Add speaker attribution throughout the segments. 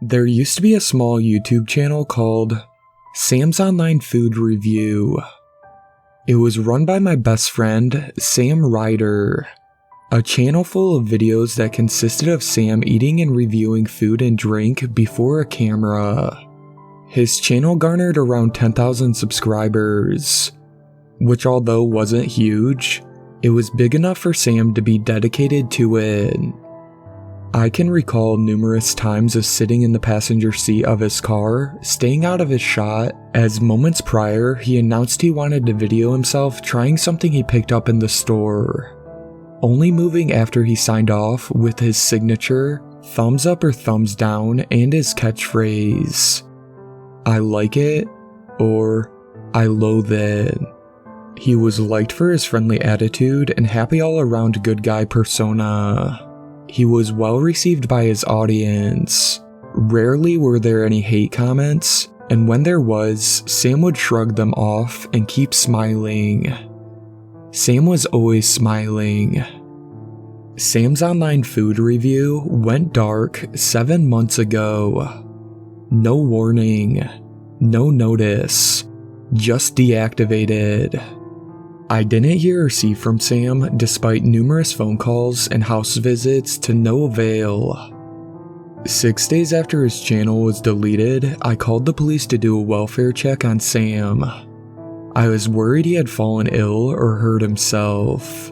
Speaker 1: There used to be a small YouTube channel called Sam's Online Food Review. It was run by my best friend, Sam Ryder, a channel full of videos that consisted of Sam eating and reviewing food and drink before a camera. His channel garnered around 10,000 subscribers, which although wasn't huge, it was big enough for Sam to be dedicated to it. I can recall numerous times of sitting in the passenger seat of his car, staying out of his shot, as moments prior he announced he wanted to video himself trying something he picked up in the store, only moving after he signed off with his signature, thumbs up or thumbs down, and his catchphrase, "I like it," or "I loathe it." He was liked for his friendly attitude and happy all-around good guy persona. He was well received by his audience. Rarely were there any hate comments, and when there was, Sam would shrug them off and keep smiling. Sam was always smiling. Sam's Online Food Review went dark 7 months ago. No warning, no notice, just deactivated. I didn't hear or see from Sam despite numerous phone calls and house visits to no avail. 6 days after his channel was deleted, I called the police to do a welfare check on Sam. I was worried he had fallen ill or hurt himself.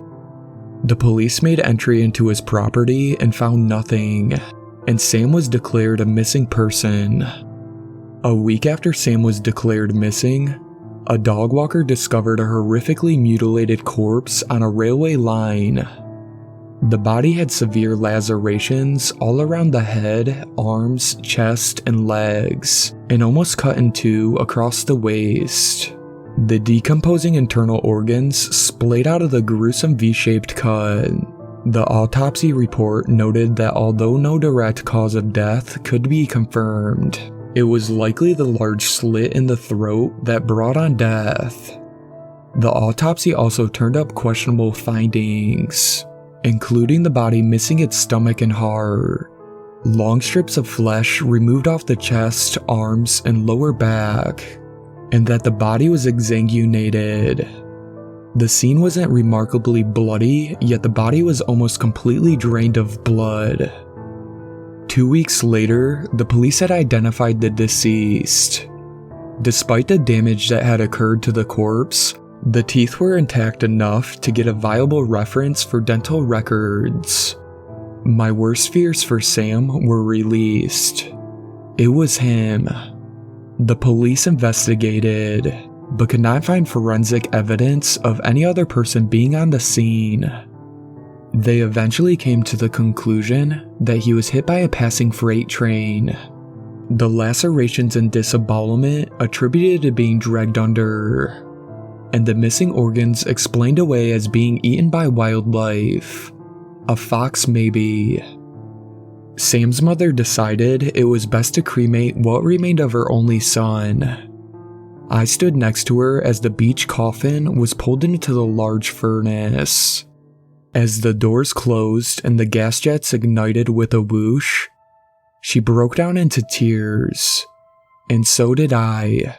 Speaker 1: The police made entry into his property and found nothing, and Sam was declared a missing person. A week after Sam was declared missing, a dog walker discovered a horrifically mutilated corpse on a railway line. The body had severe lacerations all around the head, arms, chest, and legs, and almost cut in two across the waist. The decomposing internal organs splayed out of the gruesome V-shaped cut. The autopsy report noted that although no direct cause of death could be confirmed, it was likely the large slit in the throat that brought on death. The autopsy also turned up questionable findings, including the body missing its stomach and heart, long strips of flesh removed off the chest, arms, and lower back, and that the body was exsanguinated. The scene wasn't remarkably bloody, yet the body was almost completely drained of blood. 2 weeks later, the police had identified the deceased. Despite the damage that had occurred to the corpse, the teeth were intact enough to get a viable reference for dental records. My worst fears for Sam were released. It was him. The police investigated, but could not find forensic evidence of any other person being on the scene. They eventually came to the conclusion that he was hit by a passing freight train. The lacerations and disembowelment attributed to being dragged under, and the missing organs explained away as being eaten by wildlife. A fox maybe. Sam's mother decided it was best to cremate what remained of her only son. I stood next to her as the beach coffin was pulled into the large furnace. As the doors closed and the gas jets ignited with a whoosh, she broke down into tears, and so did I.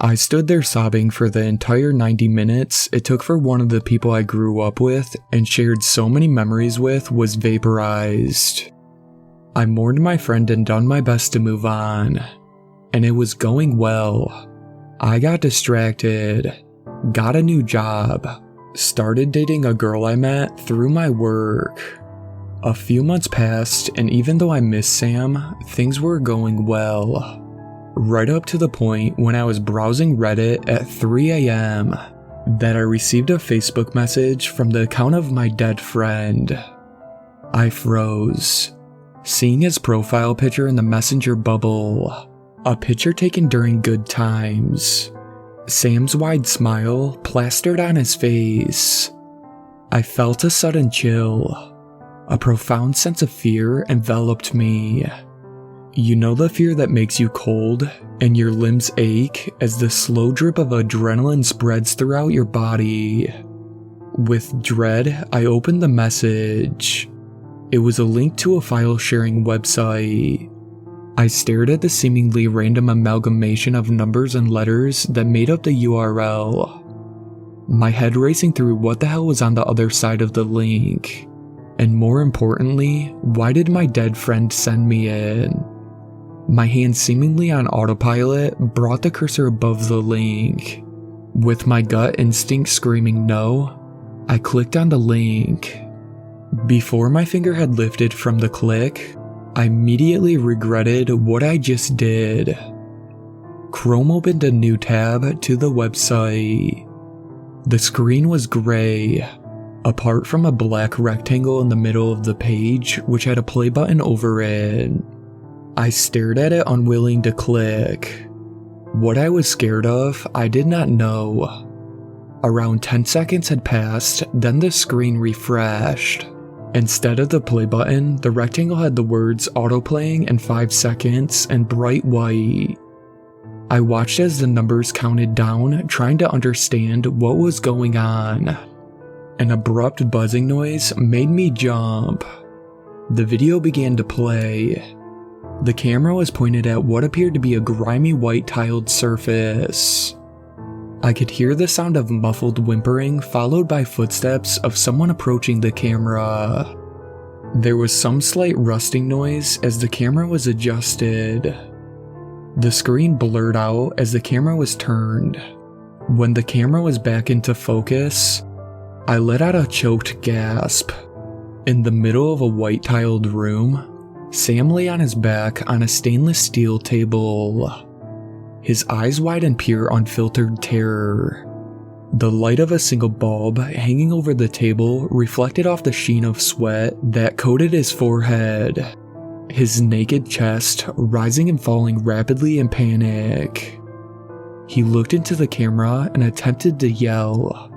Speaker 1: I stood there sobbing for the entire 90 minutes it took for one of the people I grew up with and shared so many memories with was vaporized. I mourned my friend and done my best to move on, and it was going well. I got distracted, got a new job, started dating a girl I met through my work. A few months passed, and even though I missed Sam, things were going well. Right up to the point when I was browsing Reddit at 3 a.m. that I received a Facebook message from the account of my dead friend. I froze, seeing his profile picture in the messenger bubble, a picture taken during good times. Sam's wide smile plastered on his face. I felt a sudden chill. A profound sense of fear enveloped me. You know the fear that makes you cold and your limbs ache as the slow drip of adrenaline spreads throughout your body. With dread, I opened the message. It was a link to a file sharing website. I stared at the seemingly random amalgamation of numbers and letters that made up the URL, my head racing through what the hell was on the other side of the link, and more importantly, why did my dead friend send me in? My hand seemingly on autopilot brought the cursor above the link. With my gut instinct screaming no, I clicked on the link. Before my finger had lifted from the click, I immediately regretted what I just did. Chrome opened a new tab to the website. The screen was gray, apart from a black rectangle in the middle of the page which had a play button over it. I stared at it, unwilling to click. What I was scared of, I did not know. Around 10 seconds had passed, then the screen refreshed. Instead of the play button, the rectangle had the words autoplaying in 5 seconds in bright white. I watched as the numbers counted down, trying to understand what was going on. An abrupt buzzing noise made me jump. The video began to play. The camera was pointed at what appeared to be a grimy white tiled surface. I could hear the sound of muffled whimpering followed by footsteps of someone approaching the camera. There was some slight rusting noise as the camera was adjusted. The screen blurred out as the camera was turned. When the camera was back into focus, I let out a choked gasp. In the middle of a white tiled room, Sam lay on his back on a stainless steel table. His eyes wide in pure unfiltered terror. The light of a single bulb hanging over the table reflected off the sheen of sweat that coated his forehead. His naked chest rising and falling rapidly in panic. He looked into the camera and attempted to yell.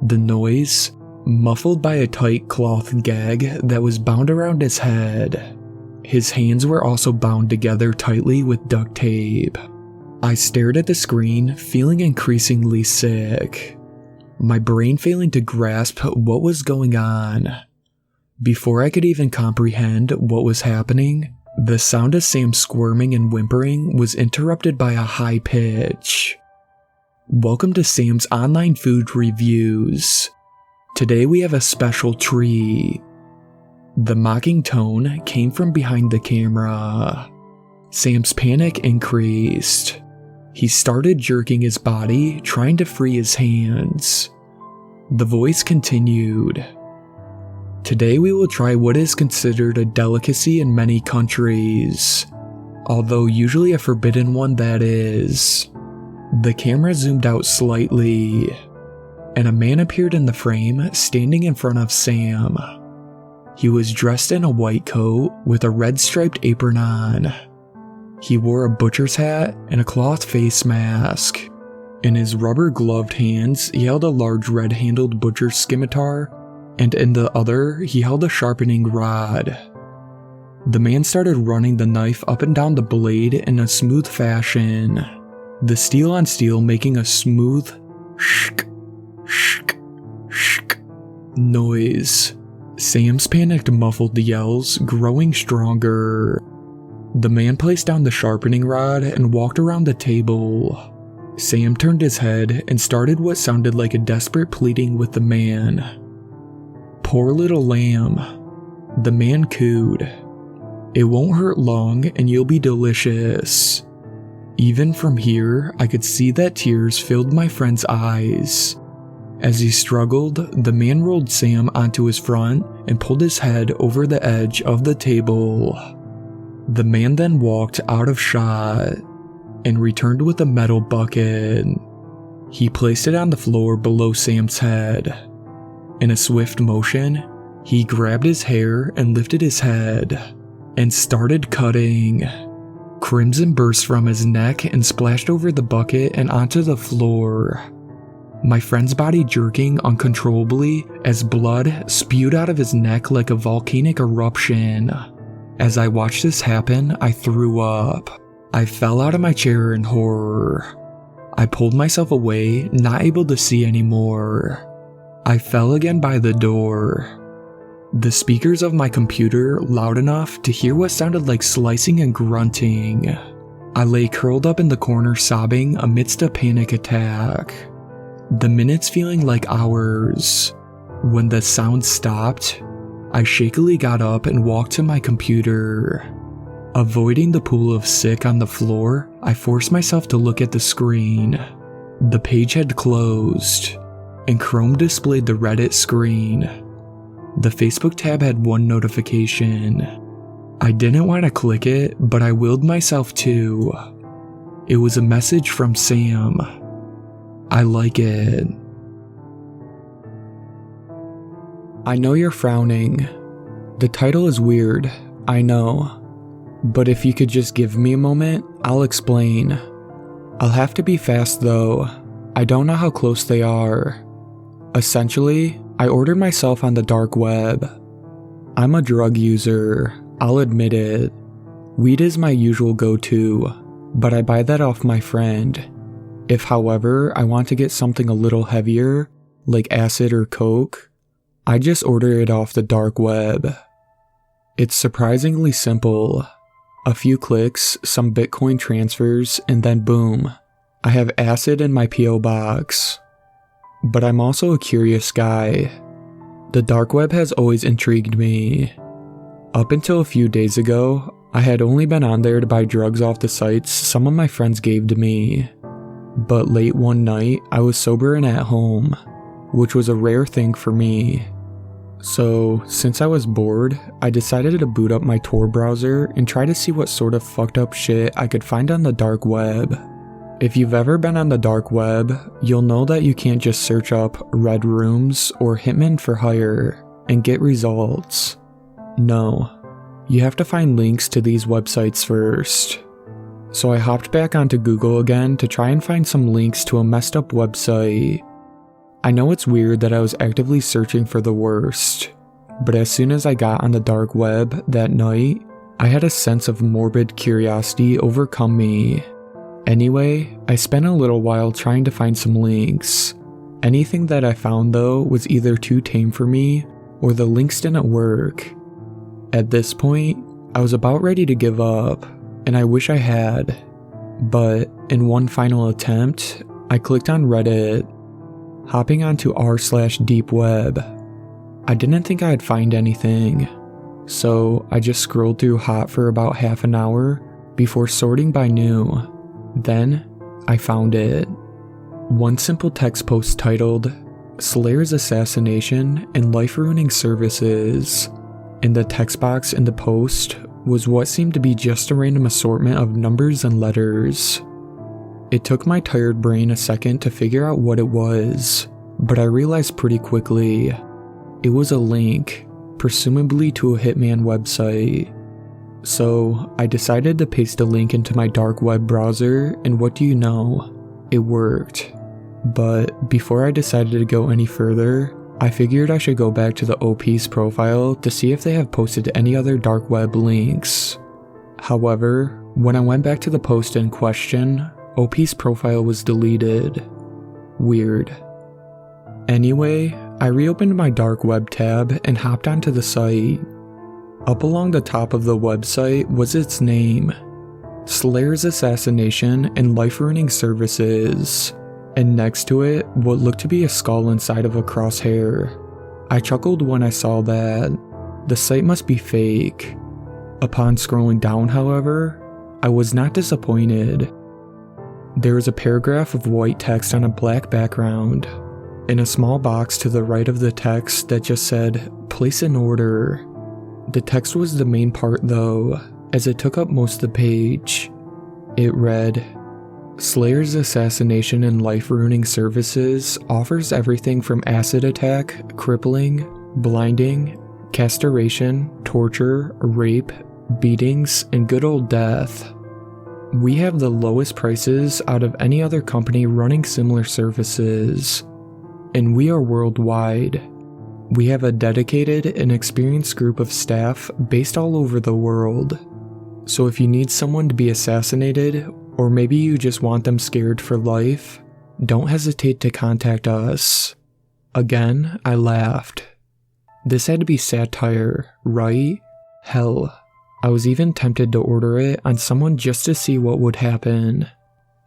Speaker 1: The noise, muffled by a tight cloth gag that was bound around his head. His hands were also bound together tightly with duct tape. I stared at the screen, feeling increasingly sick. My brain failing to grasp what was going on. Before I could even comprehend what was happening, the sound of Sam squirming and whimpering was interrupted by a high pitch. Welcome to Sam's online food reviews. Today we have a special treat. The mocking tone came from behind the camera. Sam's panic increased. He started jerking his body, trying to free his hands. The voice continued. Today we will try what is considered a delicacy in many countries, although usually a forbidden one that is. The camera zoomed out slightly, and a man appeared in the frame, standing in front of Sam. He was dressed in a white coat with a red striped apron on. He wore a butcher's hat and a cloth face mask. In his rubber-gloved hands, he held a large red-handled butcher's scimitar, and in the other, he held a sharpening rod. The man started running the knife up and down the blade in a smooth fashion, the steel on steel making a smooth shk, shk, shk noise. Sam's panicked muffled yells growing stronger. The man placed down the sharpening rod and walked around the table. Sam turned his head and started what sounded like a desperate pleading with the man. "Poor little lamb," the man cooed. "It won't hurt long and you'll be delicious." Even from here, I could see that tears filled my friend's eyes. As he struggled, the man rolled Sam onto his front and pulled his head over the edge of the table. The man then walked out of shot and returned with a metal bucket. He placed it on the floor below Sam's head. In a swift motion, he grabbed his hair and lifted his head and started cutting. Crimson burst from his neck and splashed over the bucket and onto the floor. My friend's body jerking uncontrollably as blood spewed out of his neck like a volcanic eruption. As I watched this happen, I threw up. I fell out of my chair in horror. I pulled myself away, not able to see anymore. I fell again by the door. the speakers of my computer loud enough to hear what sounded like slicing and grunting. I lay curled up in the corner sobbing amidst a panic attack. The minutes feeling like hours. When the sound stopped, I shakily got up and walked to my computer. Avoiding the pool of sick on the floor, I forced myself to look at the screen. The page had closed, and Chrome displayed the Reddit screen. The Facebook tab had one notification. I didn't want to click it, but I willed myself to. It was a message from Sam. I like it. I know you're frowning. The title is weird, I know. But if you could just give me a moment, I'll explain. I'll have to be fast though. I don't know how close they are. Essentially, I ordered myself on the dark web. I'm a drug user, I'll admit it. Weed is my usual go-to, but I buy that off my friend. If, however, I want to get something a little heavier, like acid or coke, I just order it off the dark web. It's surprisingly simple. A few clicks, some Bitcoin transfers, and then boom, I have acid in my P.O. box. But I'm also a curious guy. The dark web has always intrigued me. Up until a few days ago, I had only been on there to buy drugs off the sites some of my friends gave to me. But late one night, I was sober and at home, which was a rare thing for me. So, since I was bored, I decided to boot up my Tor browser and try to see what sort of fucked up shit I could find on the dark web. If you've ever been on the dark web, you'll know that you can't just search up red rooms or hitmen for hire and get results. No, you have to find links to these websites first. So I hopped back onto Google again to try and find some links to a messed up website. I know it's weird that I was actively searching for the worst, but as soon as I got on the dark web that night, I had a sense of morbid curiosity overcome me. Anyway, I spent a little while trying to find some links. Anything that I found though was either too tame for me or the links didn't work. At this point, I was about ready to give up, and I wish I had. But in one final attempt, I clicked on Reddit, hopping onto r/deepweb. I didn't think I'd find anything, so I just scrolled through hot for about half an hour before sorting by new. Then, I found it. One simple text post titled, Slayer's Assassination and Life-Ruining Services. In the text box in the post was what seemed to be just a random assortment of numbers and letters. It took my tired brain a second to figure out what it was, but I realized pretty quickly. It was a link, presumably to a hitman website. So, I decided to paste a link into my dark web browser, and what do you know? It worked. But before I decided to go any further, I figured I should go back to the OP's profile to see if they have posted any other dark web links. However, when I went back to the post in question, OP's profile was deleted. Weird. Anyway, I reopened my dark web tab and hopped onto the site. Up along the top of the website was its name, Slayer's Assassination and Life-Ruining Services, and next to it what looked to be a skull inside of a crosshair. I chuckled when I saw that. The site must be fake. Upon scrolling down, however, I was not disappointed. There was a paragraph of white text on a black background, in a small box to the right of the text that just said, Place an order. The text was the main part though, as it took up most of the page. It read, Slayer's Assassination and Life-Ruining Services offers everything from acid attack, crippling, blinding, castration, torture, rape, beatings, and good old death. We have the lowest prices out of any other company running similar services, and we are worldwide. We have a dedicated and experienced group of staff based all over the world. So if you need someone to be assassinated, or maybe you just want them scared for life, don't hesitate to contact us. Again, I laughed. This had to be satire, right? Hell, I was even tempted to order it on someone just to see what would happen.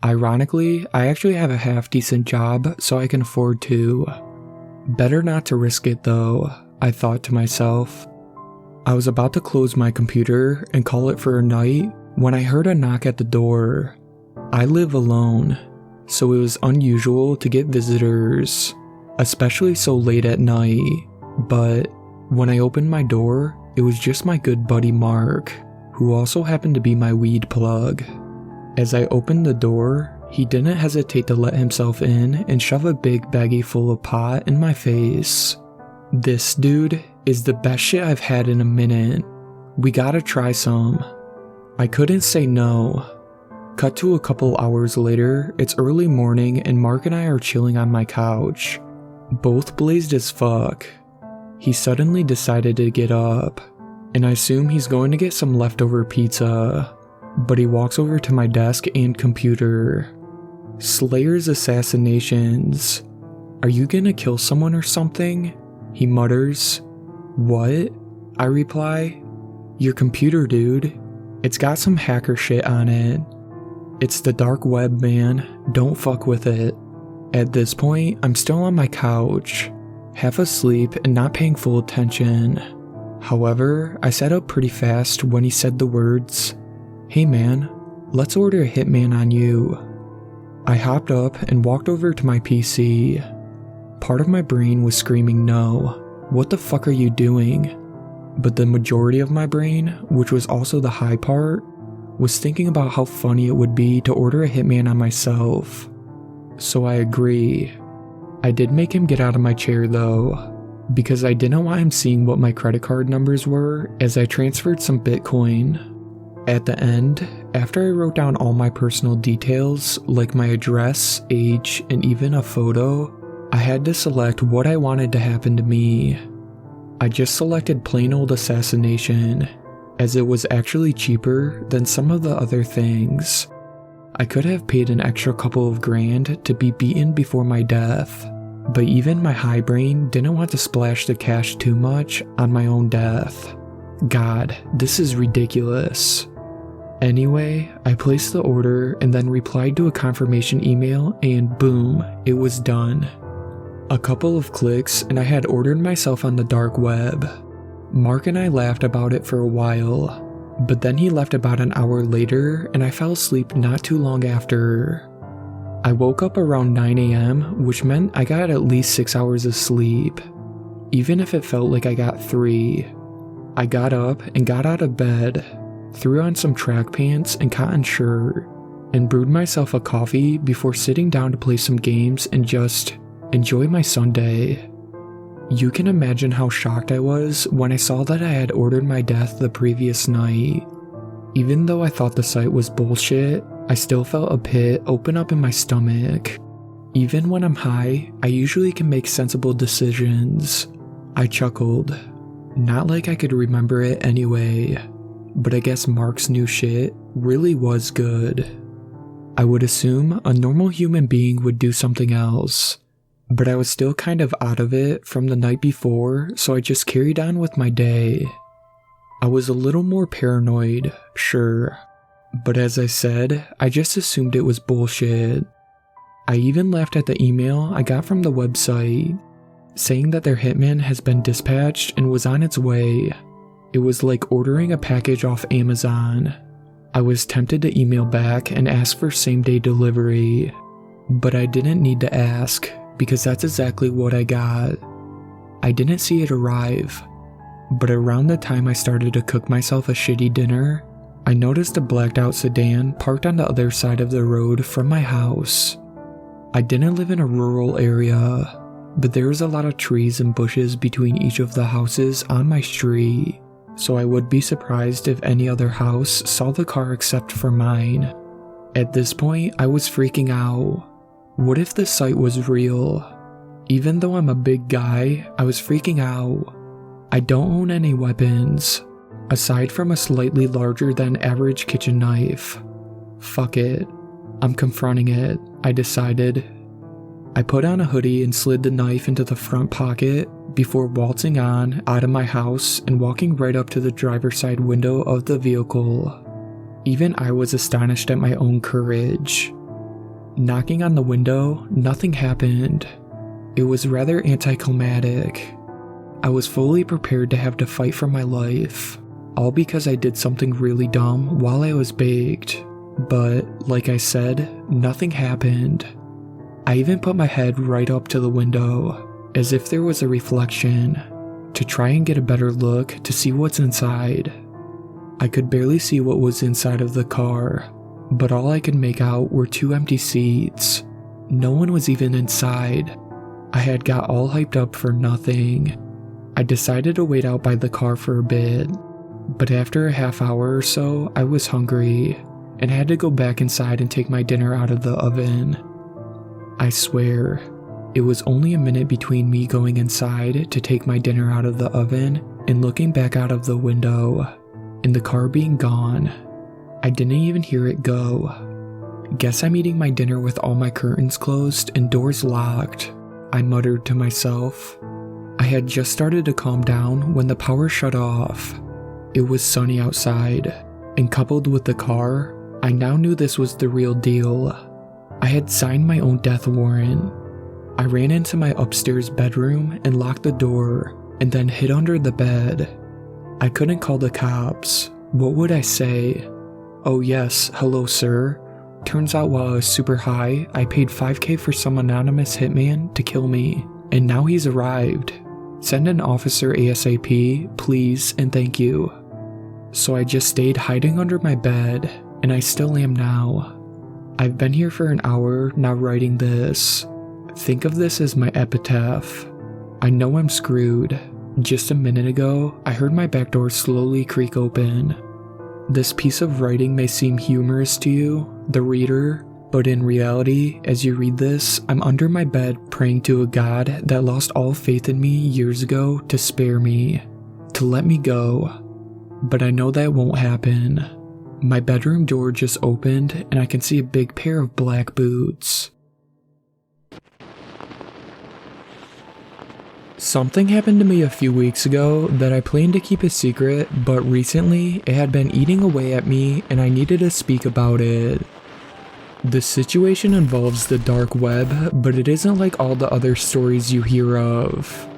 Speaker 1: Ironically, I actually have a half-decent job, so I can afford to. Better not to risk it though, I thought to myself. I was about to close my computer and call it for a night when I heard a knock at the door. I live alone, so it was unusual to get visitors, especially so late at night, but when I opened my door, it was just my good buddy Mark, who also happened to be my weed plug. As I opened the door, he didn't hesitate to let himself in and shove a big baggie full of pot in my face. This dude is the best shit I've had in a minute. We gotta try some. I couldn't say no. Cut to a couple hours later, it's early morning and Mark and I are chilling on my couch, both blazed as fuck. He suddenly decided to get up, and I assume he's going to get some leftover pizza, but he walks over to my desk and computer. Slayer's assassinations. Are you gonna kill someone or something? He mutters. What? I reply. Your computer, dude. It's got some hacker shit on it. It's the dark web, man. Don't fuck with it. At this point, I'm still on my couch, half asleep and not paying full attention. However, I sat up pretty fast when he said the words, "Hey man, let's order a hitman on you." I hopped up and walked over to my PC. Part of my brain was screaming no, what the fuck are you doing? But the majority of my brain, which was also the high part, was thinking about how funny it would be to order a hitman on myself. So I agree. I did make him get out of my chair though, because I didn't want him seeing what my credit card numbers were as I transferred some Bitcoin. At the end, after I wrote down all my personal details, like my address, age, and even a photo, I had to select what I wanted to happen to me. I just selected plain old assassination, as it was actually cheaper than some of the other things. I could have paid an extra couple of grand to be beaten before my death, but even my high brain didn't want to splash the cash too much on my own death. God, this is ridiculous. Anyway, I placed the order and then replied to a confirmation email and boom, it was done. A couple of clicks and I had ordered myself on the dark web. Mark and I laughed about it for a while, but then he left about an hour later and I fell asleep not too long after. I woke up around 9 a.m., which meant I got at least 6 hours of sleep, even if it felt like I got 3. I got up and got out of bed, threw on some track pants and cotton shirt, and brewed myself a coffee before sitting down to play some games and just enjoy my Sunday. You can imagine how shocked I was when I saw that I had ordered my death the previous night. Even though I thought the site was bullshit, I still felt a pit open up in my stomach. Even when I'm high, I usually can make sensible decisions. I chuckled. Not like I could remember it anyway, but I guess Mark's new shit really was good. I would assume a normal human being would do something else, but I was still kind of out of it from the night before, so I just carried on with my day. I was a little more paranoid, sure, but as I said, I just assumed it was bullshit. I even laughed at the email I got from the website, saying that their hitman has been dispatched and was on its way. It was like ordering a package off Amazon. I was tempted to email back and ask for same-day delivery, but I didn't need to ask because that's exactly what I got. I didn't see it arrive, but around the time I started to cook myself a shitty dinner, I noticed a blacked-out sedan parked on the other side of the road from my house. I didn't live in a rural area, but there was a lot of trees and bushes between each of the houses on my street, so I would be surprised if any other house saw the car except for mine. At this point, I was freaking out. What if the site was real? Even though I'm a big guy, I was freaking out. I don't own any weapons, aside from a slightly larger than average kitchen knife. Fuck it. I'm confronting it, I decided. I put on a hoodie and slid the knife into the front pocket, before waltzing on out of my house and walking right up to the driver's side window of the vehicle. Even I was astonished at my own courage. Knocking on the window, nothing happened. It was rather anticlimactic. I was fully prepared to have to fight for my life, all because I did something really dumb while I was baked. But, like I said, nothing happened. I even put my head right up to the window, as if there was a reflection, to try and get a better look to see what's inside. I could barely see what was inside of the car, but all I could make out were 2 empty seats. No one was even inside. I had got all hyped up for nothing. I decided to wait out by the car for a bit, but after a half hour or so, I was hungry and had to go back inside and take my dinner out of the oven. I swear, it was only a minute between me going inside to take my dinner out of the oven and looking back out of the window, and the car being gone. I didn't even hear it go. Guess I'm eating my dinner with all my curtains closed and doors locked, I muttered to myself. I had just started to calm down when the power shut off. It was sunny outside, and coupled with the car, I now knew this was the real deal. I had signed my own death warrant. I ran into my upstairs bedroom and locked the door, and then hid under the bed. I couldn't call the cops. What would I say? Oh yes, hello sir. Turns out while I was super high, I paid $5,000 for some anonymous hitman to kill me, and now he's arrived. Send an officer ASAP, please, and thank you. So I just stayed hiding under my bed, and I still am now. I've been here for an hour now writing this. Think of this as my epitaph. I know I'm screwed. Just a minute ago, I heard my back door slowly creak open. This piece of writing may seem humorous to you, the reader, but in reality, as you read this, I'm under my bed praying to a God that lost all faith in me years ago to spare me, to let me go. But I know that won't happen. My bedroom door just opened and I can see a big pair of black boots. Something happened to me a few weeks ago that I planned to keep a secret, but recently it had been eating away at me and I needed to speak about it. The situation involves the dark web, but it isn't like all the other stories you hear of.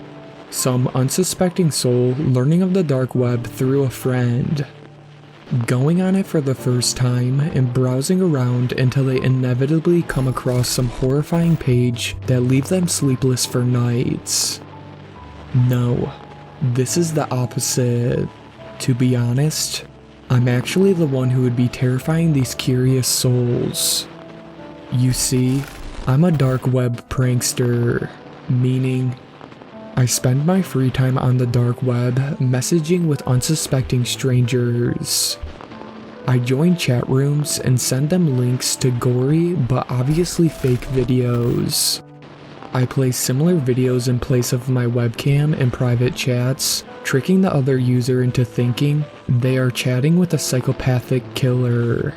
Speaker 1: Some unsuspecting soul learning of the dark web through a friend, going on it for the first time and browsing around until they inevitably come across some horrifying page that leave them sleepless for nights. No, this is the opposite. To be honest, I'm actually the one who would be terrifying these curious souls. You see, I'm a dark web prankster, meaning I spend my free time on the dark web messaging with unsuspecting strangers. I join chat rooms and send them links to gory but obviously fake videos. I play similar videos in place of my webcam in private chats, tricking the other user into thinking they are chatting with a psychopathic killer.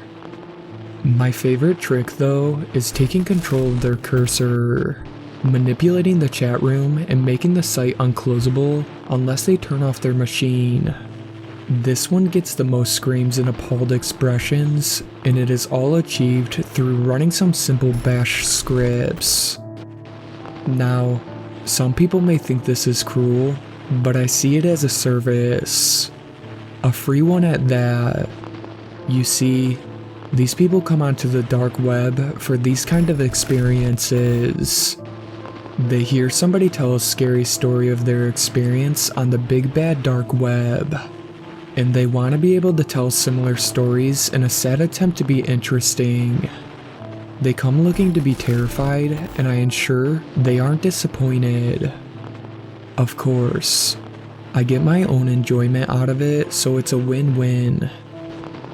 Speaker 1: My favorite trick, though, is taking control of their cursor, manipulating the chat room and making the site unclosable unless they turn off their machine. This one gets the most screams and appalled expressions, and it is all achieved through running some simple bash scripts. Now, some people may think this is cruel, but I see it as a service. A free one at that. You see, these people come onto the dark web for these kind of experiences. They hear somebody tell a scary story of their experience on the big bad dark web, and they want to be able to tell similar stories in a sad attempt to be interesting. They come looking to be terrified, and I ensure they aren't disappointed. Of course, I get my own enjoyment out of it, so it's a win-win.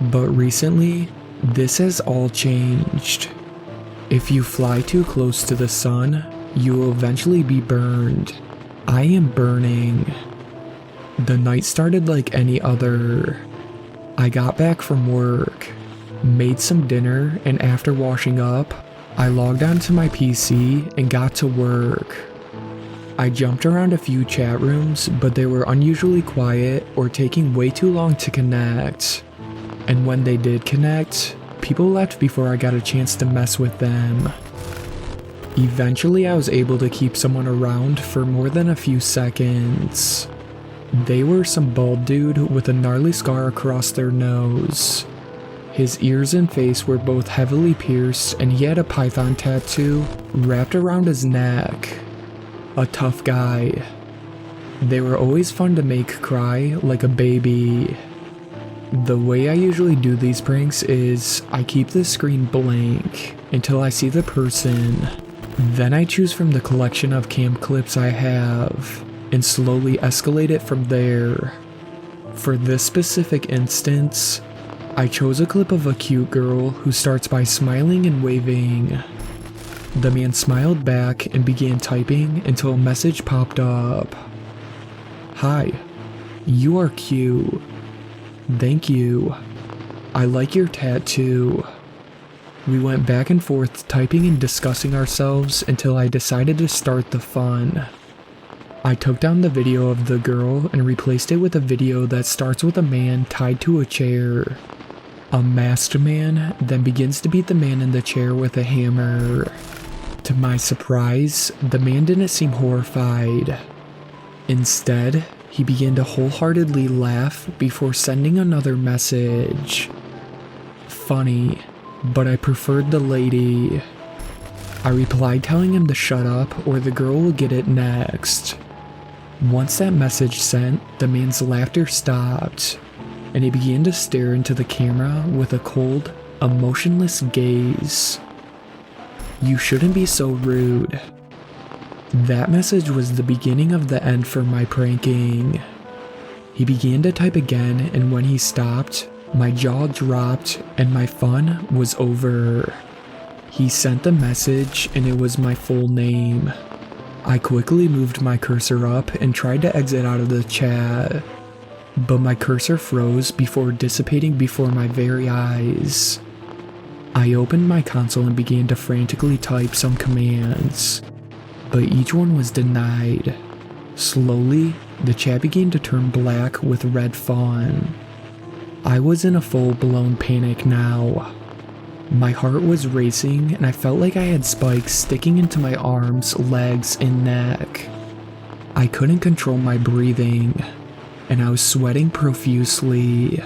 Speaker 1: But recently, this has all changed. If you fly too close to the sun, you will eventually be burned. I am burning. The night started like any other. I got back from work, made some dinner, and after washing up, I logged onto my PC and got to work. I jumped around a few chat rooms, but they were unusually quiet or taking way too long to connect. And when they did connect, people left before I got a chance to mess with them. Eventually, I was able to keep someone around for more than a few seconds. They were some bald dude with a gnarly scar across their nose. His ears and face were both heavily pierced, and he had a python tattoo wrapped around his neck. A tough guy. They were always fun to make cry like a baby. The way I usually do these pranks is I keep the screen blank until I see the person. Then I choose from the collection of cam clips I have and slowly escalate it from there. For this specific instance, I chose a clip of a cute girl who starts by smiling and waving. The man smiled back and began typing until a message popped up. "Hi, you are cute. Thank you. I like your tattoo." We went back and forth typing and discussing ourselves until I decided to start the fun. I took down the video of the girl and replaced it with a video that starts with a man tied to a chair. A masked man then begins to beat the man in the chair with a hammer. To my surprise, the man didn't seem horrified. Instead, he began to wholeheartedly laugh before sending another message. Funny, but I preferred the lady. I replied telling him to shut up or the girl will get it next. Once that message sent, the man's laughter stopped, and he began to stare into the camera with a cold, emotionless gaze. "You shouldn't be so rude." That message was the beginning of the end for my pranking. He began to type again, and when he stopped, my jaw dropped and my fun was over. He sent the message and it was my full name. I quickly moved my cursor up and tried to exit out of the chat, but my cursor froze before dissipating before my very eyes. I opened my console and began to frantically type some commands, but each one was denied. Slowly, the chat began to turn black with red fun. I was in a full-blown panic now. My heart was racing and I felt like I had spikes sticking into my arms, legs, and neck. I couldn't control my breathing, and I was sweating profusely.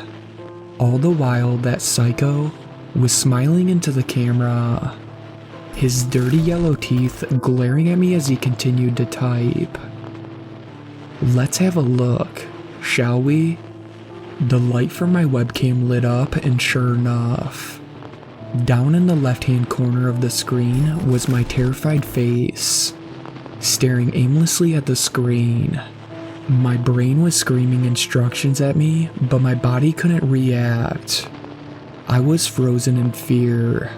Speaker 1: All the while, that psycho was smiling into the camera, his dirty yellow teeth glaring at me as he continued to type. "Let's have a look, shall we?" The light from my webcam lit up, and sure enough, down in the left-hand corner of the screen was my terrified face, staring aimlessly at the screen. My brain was screaming instructions at me, but my body couldn't react. I was frozen in fear.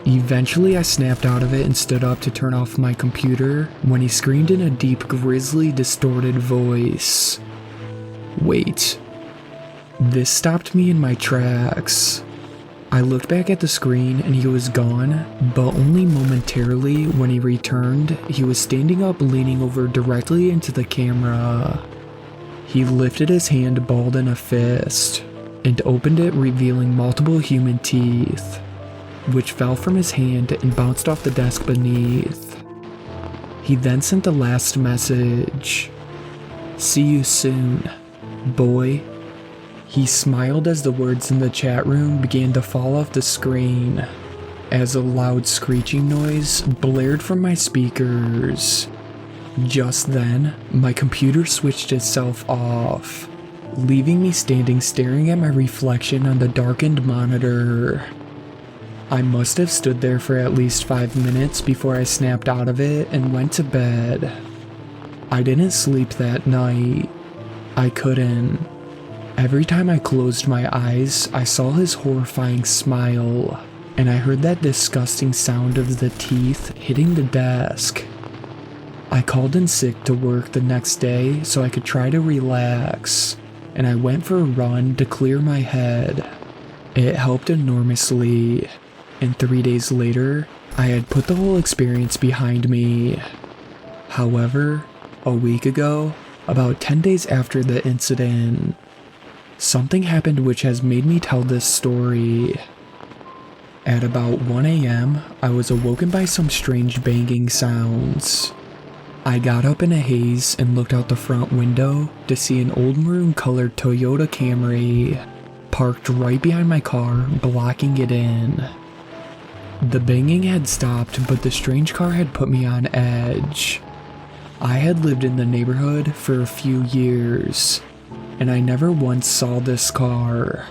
Speaker 1: Eventually I snapped out of it and stood up to turn off my computer when he screamed in a deep, grisly, distorted voice. Wait. This stopped me in my tracks. I looked back at the screen and he was gone, but only momentarily. When he returned, he was standing up, leaning over directly into the camera. He lifted his hand balled in a fist and opened it, revealing multiple human teeth, which fell from his hand and bounced off the desk beneath. He then sent the last message. "See you soon, boy." He smiled as the words in the chat room began to fall off the screen, as a loud screeching noise blared from my speakers. Just then, my computer switched itself off, leaving me standing staring at my reflection on the darkened monitor. I must have stood there for at least 5 minutes before I snapped out of it and went to bed. I didn't sleep that night. I couldn't. Every time I closed my eyes, I saw his horrifying smile, and I heard that disgusting sound of the teeth hitting the desk. I called in sick to work the next day so I could try to relax, and I went for a run to clear my head. It helped enormously, and 3 days later, I had put the whole experience behind me. However, a week ago, about 10 days after the incident, something happened which has made me tell this story. At about 1 a.m., I was awoken by some strange banging sounds. I got up in a haze and looked out the front window to see an old maroon-colored Toyota Camry parked right behind my car, blocking it in. The banging had stopped, but the strange car had put me on edge. I had lived in the neighborhood for a few years, and I never once saw this car.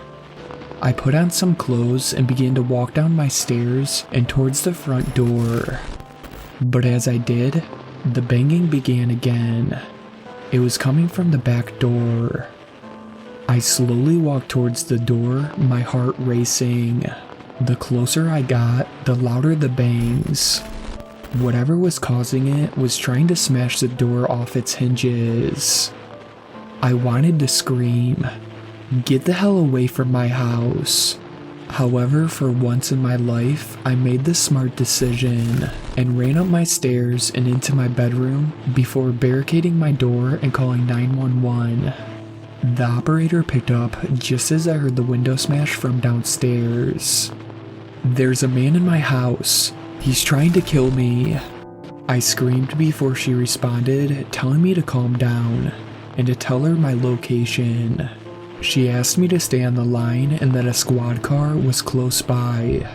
Speaker 1: I put on some clothes and began to walk down my stairs and towards the front door. But as I did, the banging began again. It was coming from the back door. I slowly walked towards the door, my heart racing. The closer I got, the louder the bangs. Whatever was causing it was trying to smash the door off its hinges. I wanted to scream, "Get the hell away from my house." However, for once in my life, I made the smart decision and ran up my stairs and into my bedroom before barricading my door and calling 911. The operator picked up just as I heard the window smash from downstairs. "There's a man in my house. He's trying to kill me." I screamed before she responded, telling me to calm down and to tell her my location. She asked me to stay on the line and that a squad car was close by.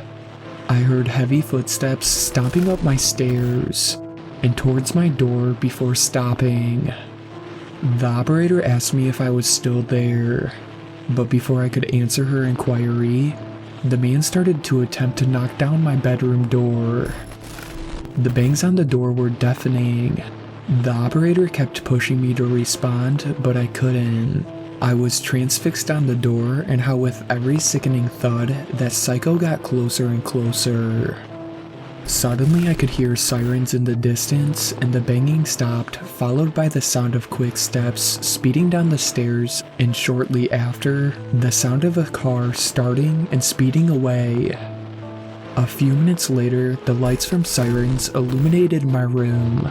Speaker 1: I heard heavy footsteps stomping up my stairs and towards my door before stopping. The operator asked me if I was still there, but before I could answer her inquiry, the man started to attempt to knock down my bedroom door. The bangs on the door were deafening. The operator kept pushing me to respond, but I couldn't. I was transfixed on the door and how with every sickening thud, that psycho got closer and closer. Suddenly I could hear sirens in the distance and the banging stopped, followed by the sound of quick steps speeding down the stairs, and shortly after, the sound of a car starting and speeding away. A few minutes later, the lights from sirens illuminated my room.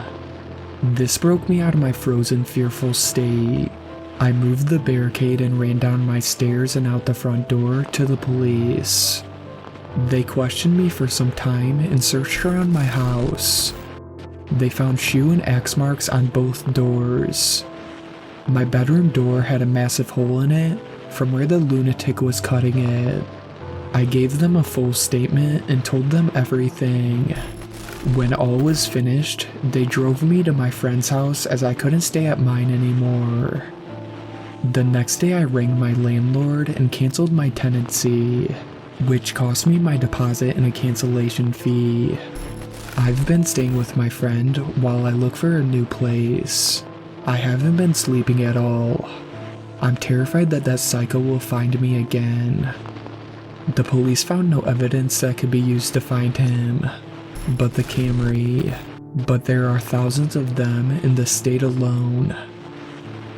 Speaker 1: This broke me out of my frozen, fearful state. I moved the barricade and ran down my stairs and out the front door to the police. They questioned me for some time and searched around my house. They found shoe and axe marks on both doors. My bedroom door had a massive hole in it from where the lunatic was cutting it. I gave them a full statement and told them everything. When all was finished, they drove me to my friend's house as I couldn't stay at mine anymore. The next day I rang my landlord and canceled my tenancy, which cost me my deposit and a cancellation fee. I've been staying with my friend while I look for a new place. I haven't been sleeping at all. I'm terrified that that psycho will find me again. The police found no evidence that could be used to find him, but the Camry. But there are thousands of them in the state alone.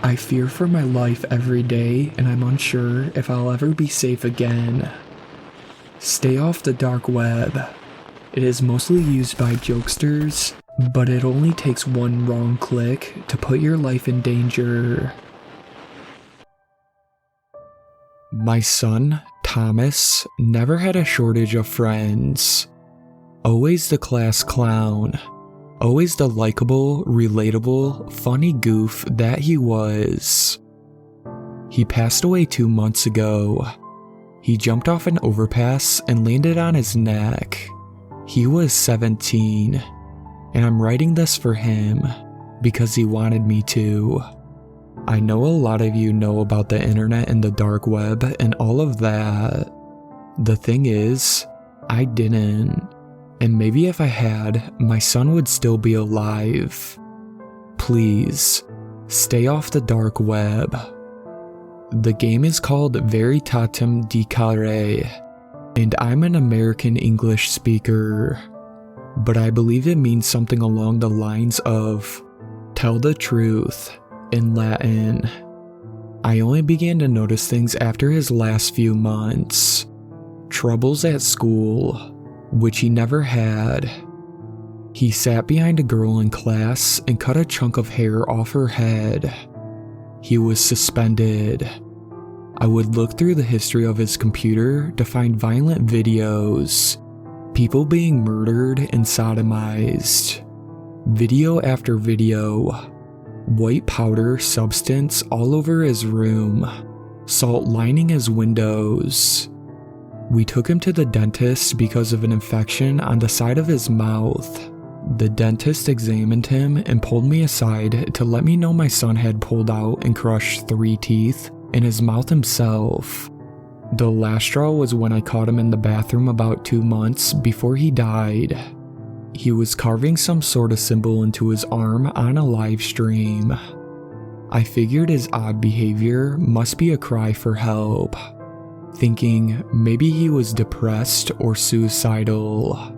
Speaker 1: I fear for my life every day, and I'm unsure if I'll ever be safe again. Stay off the dark web. It is mostly used by jokesters, but it only takes one wrong click to put your life in danger. My son, Thomas, never had a shortage of friends. Always the class clown. Always the likable, relatable, funny goof that he was. He passed away 2 months ago. He jumped off an overpass and landed on his neck. He was 17, and I'm writing this for him because he wanted me to. I know a lot of you know about the internet and the dark web and all of that. The thing is, I didn't. And maybe if I had, my son would still be alive. Please, stay off the dark web. The game is called Veritatem Decare, and I'm an American English speaker, but I believe it means something along the lines of tell the truth in Latin. I only began to notice things after his last few months. Troubles at school, which he never had. He sat behind a girl in class and cut a chunk of hair off her head. He was suspended. I would look through the history of his computer to find violent videos, people being murdered and sodomized. Video after video, white powder substance all over his room, salt lining his windows. We took him to the dentist because of an infection on the side of his mouth. The dentist examined him and pulled me aside to let me know my son had pulled out and crushed 3 teeth in his mouth himself. The last straw was when I caught him in the bathroom about 2 months before he died. He was carving some sort of symbol into his arm on a live stream. I figured his odd behavior must be a cry for help, thinking maybe he was depressed or suicidal.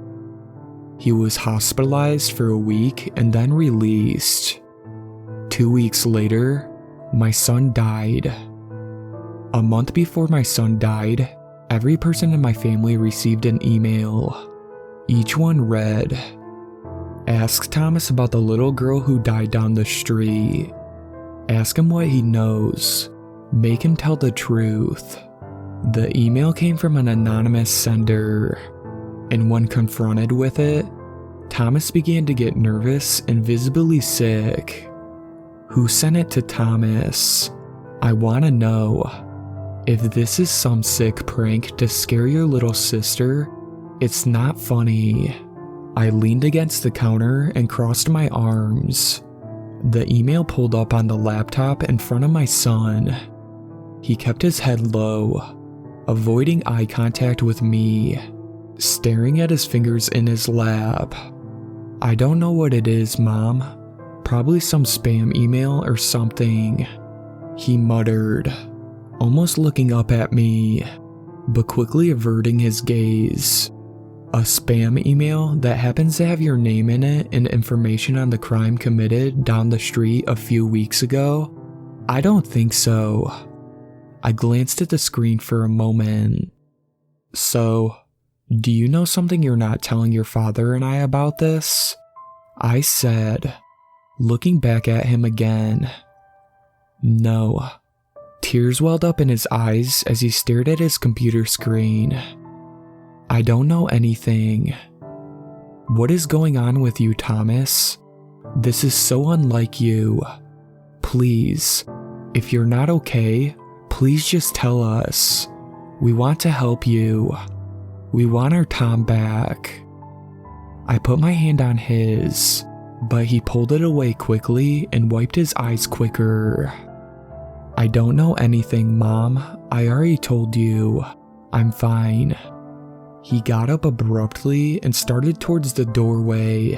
Speaker 1: He was hospitalized for a week and then released. 2 weeks later, my son died. A month before my son died, every person in my family received an email. Each one read, "Ask Thomas about the little girl who died down the street. Ask him what he knows. Make him tell the truth." The email came from an anonymous sender, and when confronted with it, Thomas began to get nervous and visibly sick. Who sent it to Thomas? I want to know. If this is some sick prank to scare your little sister, it's not funny. I leaned against the counter and crossed my arms. The email pulled up on the laptop in front of my son. He kept his head low, avoiding eye contact with me, staring at his fingers in his lap. "I don't know what it is, Mom. Probably some spam email or something," he muttered, almost looking up at me, but quickly averting his gaze. "A spam email that happens to have your name in it and information on the crime committed down the street a few weeks ago? I don't think so." I glanced at the screen for a moment. "So, do you know something you're not telling your father and I about this?" I said, looking back at him again. "No." Tears welled up in his eyes as he stared at his computer screen. "I don't know anything." "What is going on with you, Thomas? This is so unlike you. Please, if you're not okay, please just tell us. We want to help you. We want our Tom back." I put my hand on his, but he pulled it away quickly and wiped his eyes quicker. "I don't know anything, Mom. I already told you. I'm fine." He got up abruptly and started towards the doorway.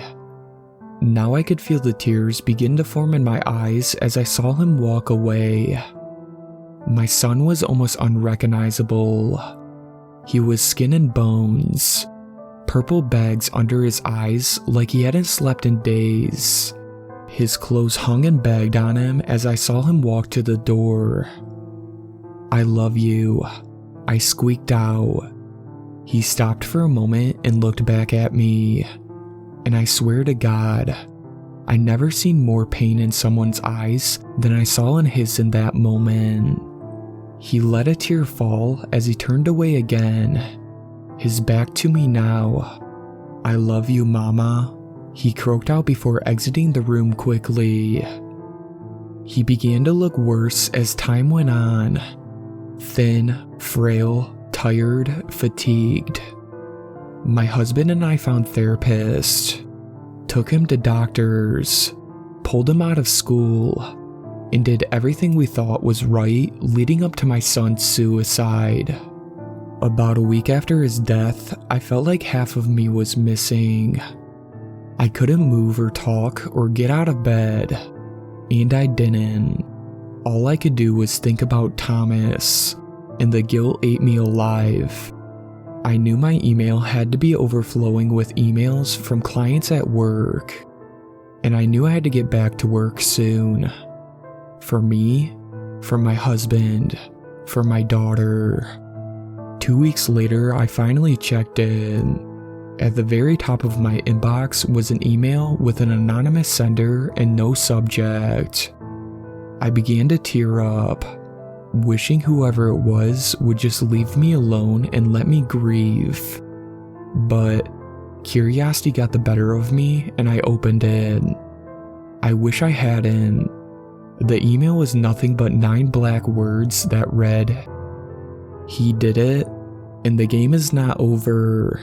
Speaker 1: Now I could feel the tears begin to form in my eyes as I saw him walk away. My son was almost unrecognizable. He was skin and bones, purple bags under his eyes like he hadn't slept in days. His clothes hung and bagged on him as I saw him walk to the door. "I love you," I squeaked out. He stopped for a moment and looked back at me, and I swear to God, I never seen more pain in someone's eyes than I saw in his in that moment. He let a tear fall as he turned away again, his back to me now. "I love you, Mama," he croaked out before exiting the room quickly. He began to look worse as time went on. Thin, frail, tired, fatigued. My husband and I found therapists, took him to doctors, pulled him out of school, and did everything we thought was right leading up to my son's suicide. About a week after his death, I felt like half of me was missing. I couldn't move or talk or get out of bed, and I didn't. All I could do was think about Thomas, and the guilt ate me alive. I knew my email had to be overflowing with emails from clients at work, and I knew I had to get back to work soon. For me, for my husband, for my daughter. 2 weeks later, I finally checked in. At the very top of my inbox was an email with an anonymous sender and no subject. I began to tear up, wishing whoever it was would just leave me alone and let me grieve. But curiosity got the better of me and I opened it. I wish I hadn't. The email was nothing but 9 black words that read, "He did it, and the game is not over."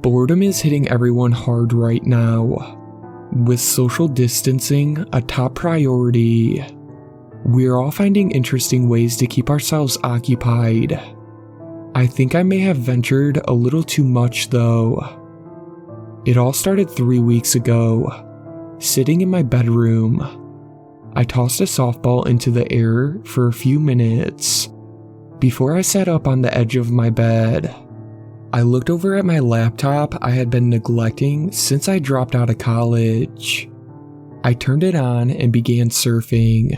Speaker 1: Boredom is hitting everyone hard right now. With social distancing a top priority, we are all finding interesting ways to keep ourselves occupied. I think I may have ventured a little too much though. It all started 3 weeks ago, sitting in my bedroom. I tossed a softball into the air for a few minutes before I sat up on the edge of my bed. I looked over at my laptop I had been neglecting since I dropped out of college. I turned it on and began surfing.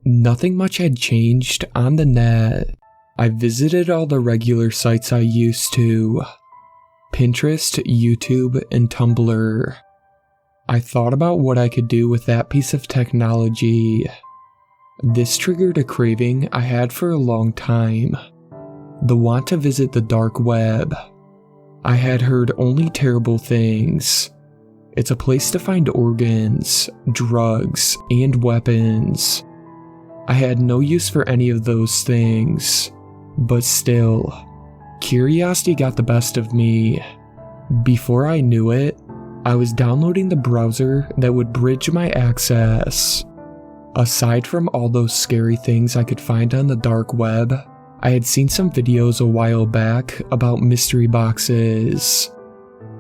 Speaker 1: Nothing much had changed on the net. I visited all the regular sites I used to: Pinterest, YouTube, and Tumblr. I thought about what I could do with that piece of technology. This triggered a craving I had for a long time. The want to visit the dark web. I had heard only terrible things. It's a place to find organs, drugs, and weapons. I had no use for any of those things, but still, curiosity got the best of me. Before I knew it, I was downloading the browser that would bridge my access. Aside from all those scary things I could find on the dark web, I had seen some videos a while back about mystery boxes.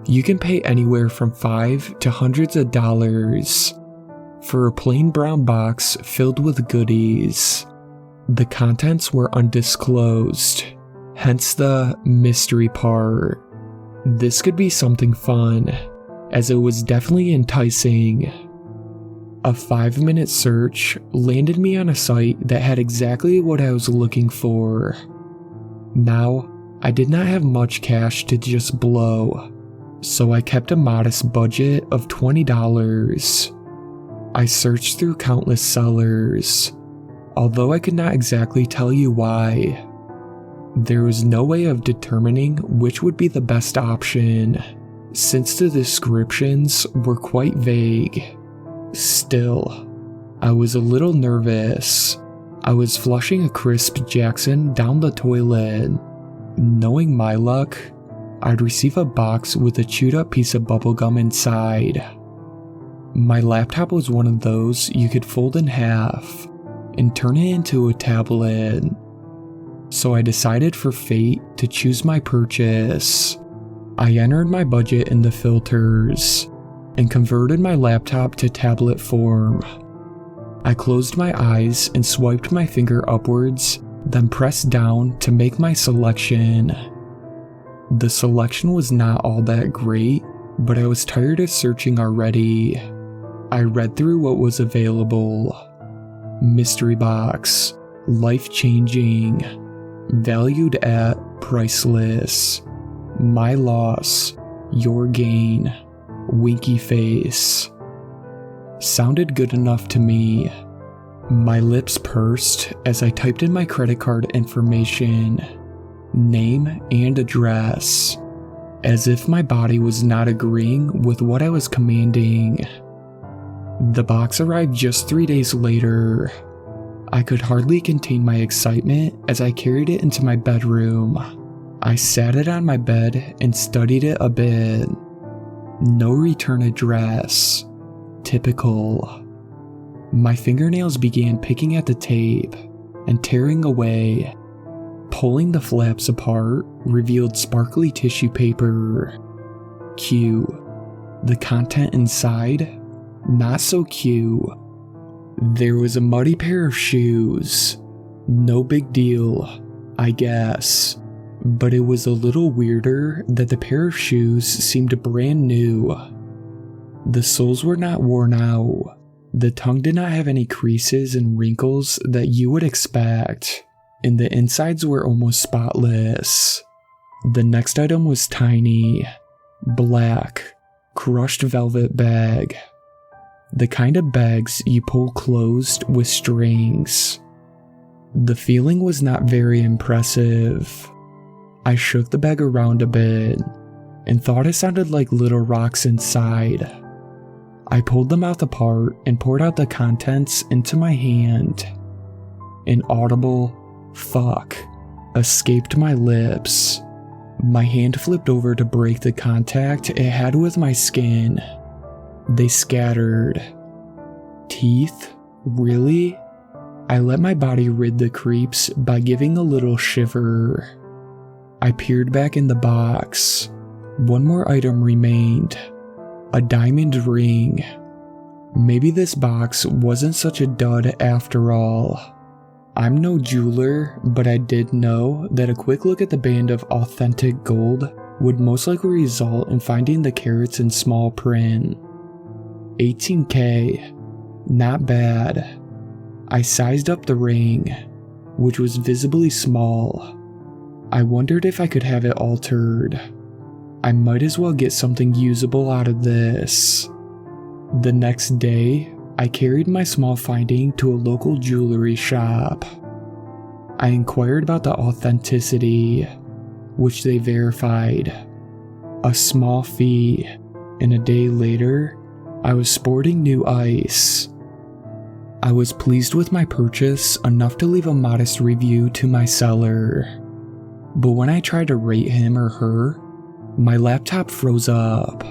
Speaker 1: You can pay anywhere from $5 to hundreds of dollars for a plain brown box filled with goodies. The contents were undisclosed, hence the mystery part. This could be something fun, as it was definitely enticing. A 5-minute search landed me on a site that had exactly what I was looking for. Now, I did not have much cash to just blow, so I kept a modest budget of $20. I searched through countless sellers, although I could not exactly tell you why. There was no way of determining which would be the best option, since the descriptions were quite vague. Still, I was a little nervous. I was flushing a crisp Jackson down the toilet. Knowing my luck, I'd receive a box with a chewed up piece of bubblegum inside. My laptop was one of those you could fold in half and turn it into a tablet. So I decided for fate to choose my purchase. I entered my budget in the filters and converted my laptop to tablet form. I closed my eyes and swiped my finger upwards, then pressed down to make my selection. The selection was not all that great, but I was tired of searching already. I read through what was available. Mystery box, life-changing, valued at priceless, my loss, your gain, winky face. Sounded good enough to me. My lips pursed as I typed in my credit card information, name and address, as if my body was not agreeing with what I was commanding. The box arrived just 3 days later. I could hardly contain my excitement as I carried it into my bedroom. I sat it on my bed and studied it a bit. No return address. Typical. My fingernails began picking at the tape and tearing away. Pulling the flaps apart revealed sparkly tissue paper. Cute. The content inside? Not so cute. There was a muddy pair of shoes. No big deal, I guess. But it was a little weirder that the pair of shoes seemed brand new. The soles were not worn out. The tongue did not have any creases and wrinkles that you would expect. and the insides were almost spotless. The next item was tiny, black, crushed velvet bag. The kind of bags you pull closed with strings. The feeling was not very impressive. I shook the bag around a bit and thought it sounded like little rocks inside. I pulled the mouth apart and poured out the contents into my hand. An audible "fuck" escaped my lips. My hand flipped over to break the contact it had with my skin. They scattered. Teeth? Really? I let my body rid the creeps by giving a little shiver. I peered back in the box. One more item remained. A diamond ring. Maybe this box wasn't such a dud after all. I'm no jeweler, but I did know that a quick look at the band of authentic gold would most likely result in finding the carats in small print. $18K. Not bad. I sized up the ring, which was visibly small. I wondered if I could have it altered. I might as well get something usable out of this. The next day, I carried my small finding to a local jewelry shop. I inquired about the authenticity, which they verified. A small fee, and a day later, I was sporting new ice. I was pleased with my purchase enough to leave a modest review to my seller. But when I tried to rate him or her, my laptop froze up.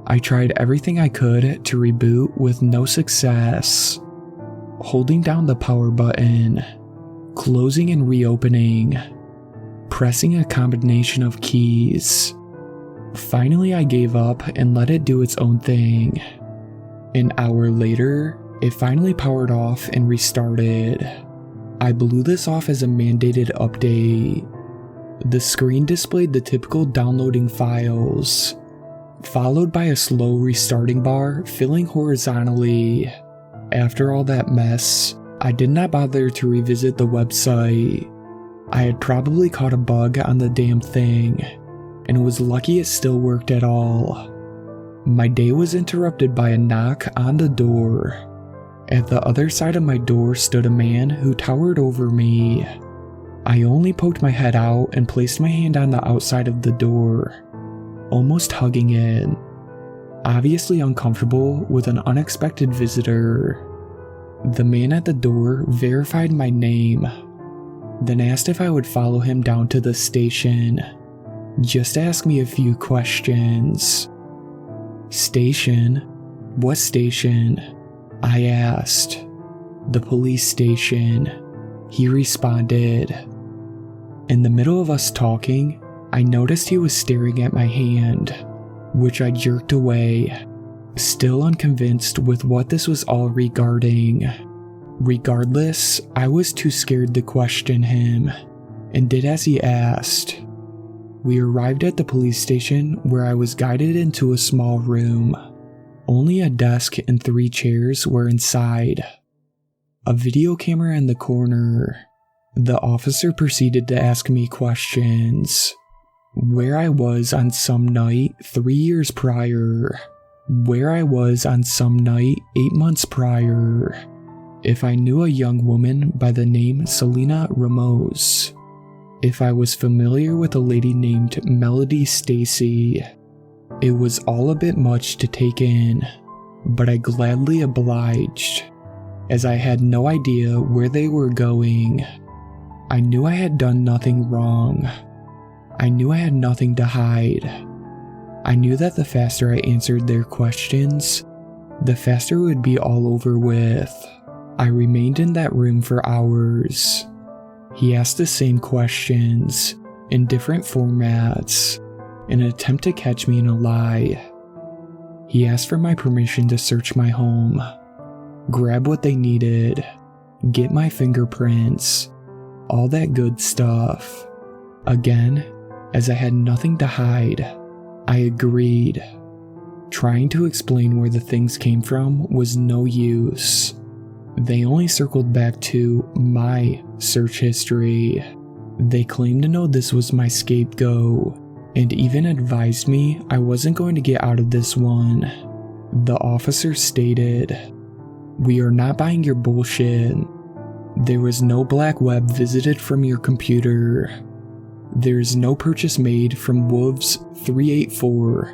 Speaker 1: I tried everything I could to reboot with no success. Holding down the power button, closing and reopening, pressing a combination of keys. Finally, I gave up and let it do its own thing. An hour later, it finally powered off and restarted. I blew this off as a mandated update. The screen displayed the typical downloading files, followed by a slow restarting bar filling horizontally. After all that mess, I did not bother to revisit the website. I had probably caught a bug on the damn thing, and was lucky it still worked at all. My day was interrupted by a knock on the door. At the other side of my door stood a man who towered over me. I only poked my head out and placed my hand on the outside of the door, almost hugging it, obviously uncomfortable with an unexpected visitor. The man at the door verified my name, then asked if I would follow him down to the station, just to ask me a few questions. Station? What station? I asked. The police station, he responded. In the middle of us talking, I noticed he was staring at my hand, which I jerked away, still unconvinced with what this was all regarding. Regardless, I was too scared to question him, and did as he asked. We arrived at the police station where I was guided into a small room. Only a desk and 3 chairs were inside. A video camera in the corner. The officer proceeded to ask me questions. Where I was on some night 3 years prior. Where I was on some night 8 months prior. If I knew a young woman by the name Selena Ramos. If I was familiar with a lady named Melody Stacy. It was all a bit much to take in, but I gladly obliged, as I had no idea where they were going. I knew I had done nothing wrong. I knew I had nothing to hide. I knew that the faster I answered their questions, the faster it would be all over with. I remained in that room for hours. He asked the same questions, in different formats, in an attempt to catch me in a lie. He asked for my permission to search my home, grab what they needed, get my fingerprints, all that good stuff. Again, as I had nothing to hide, I agreed. Trying to explain where the things came from was no use. They only circled back to my search history. They claimed to know this was my scapegoat, and even advised me I wasn't going to get out of this one. The officer stated, "We are not buying your bullshit. There was no black web visited from your computer. There is no purchase made from Wolves 384.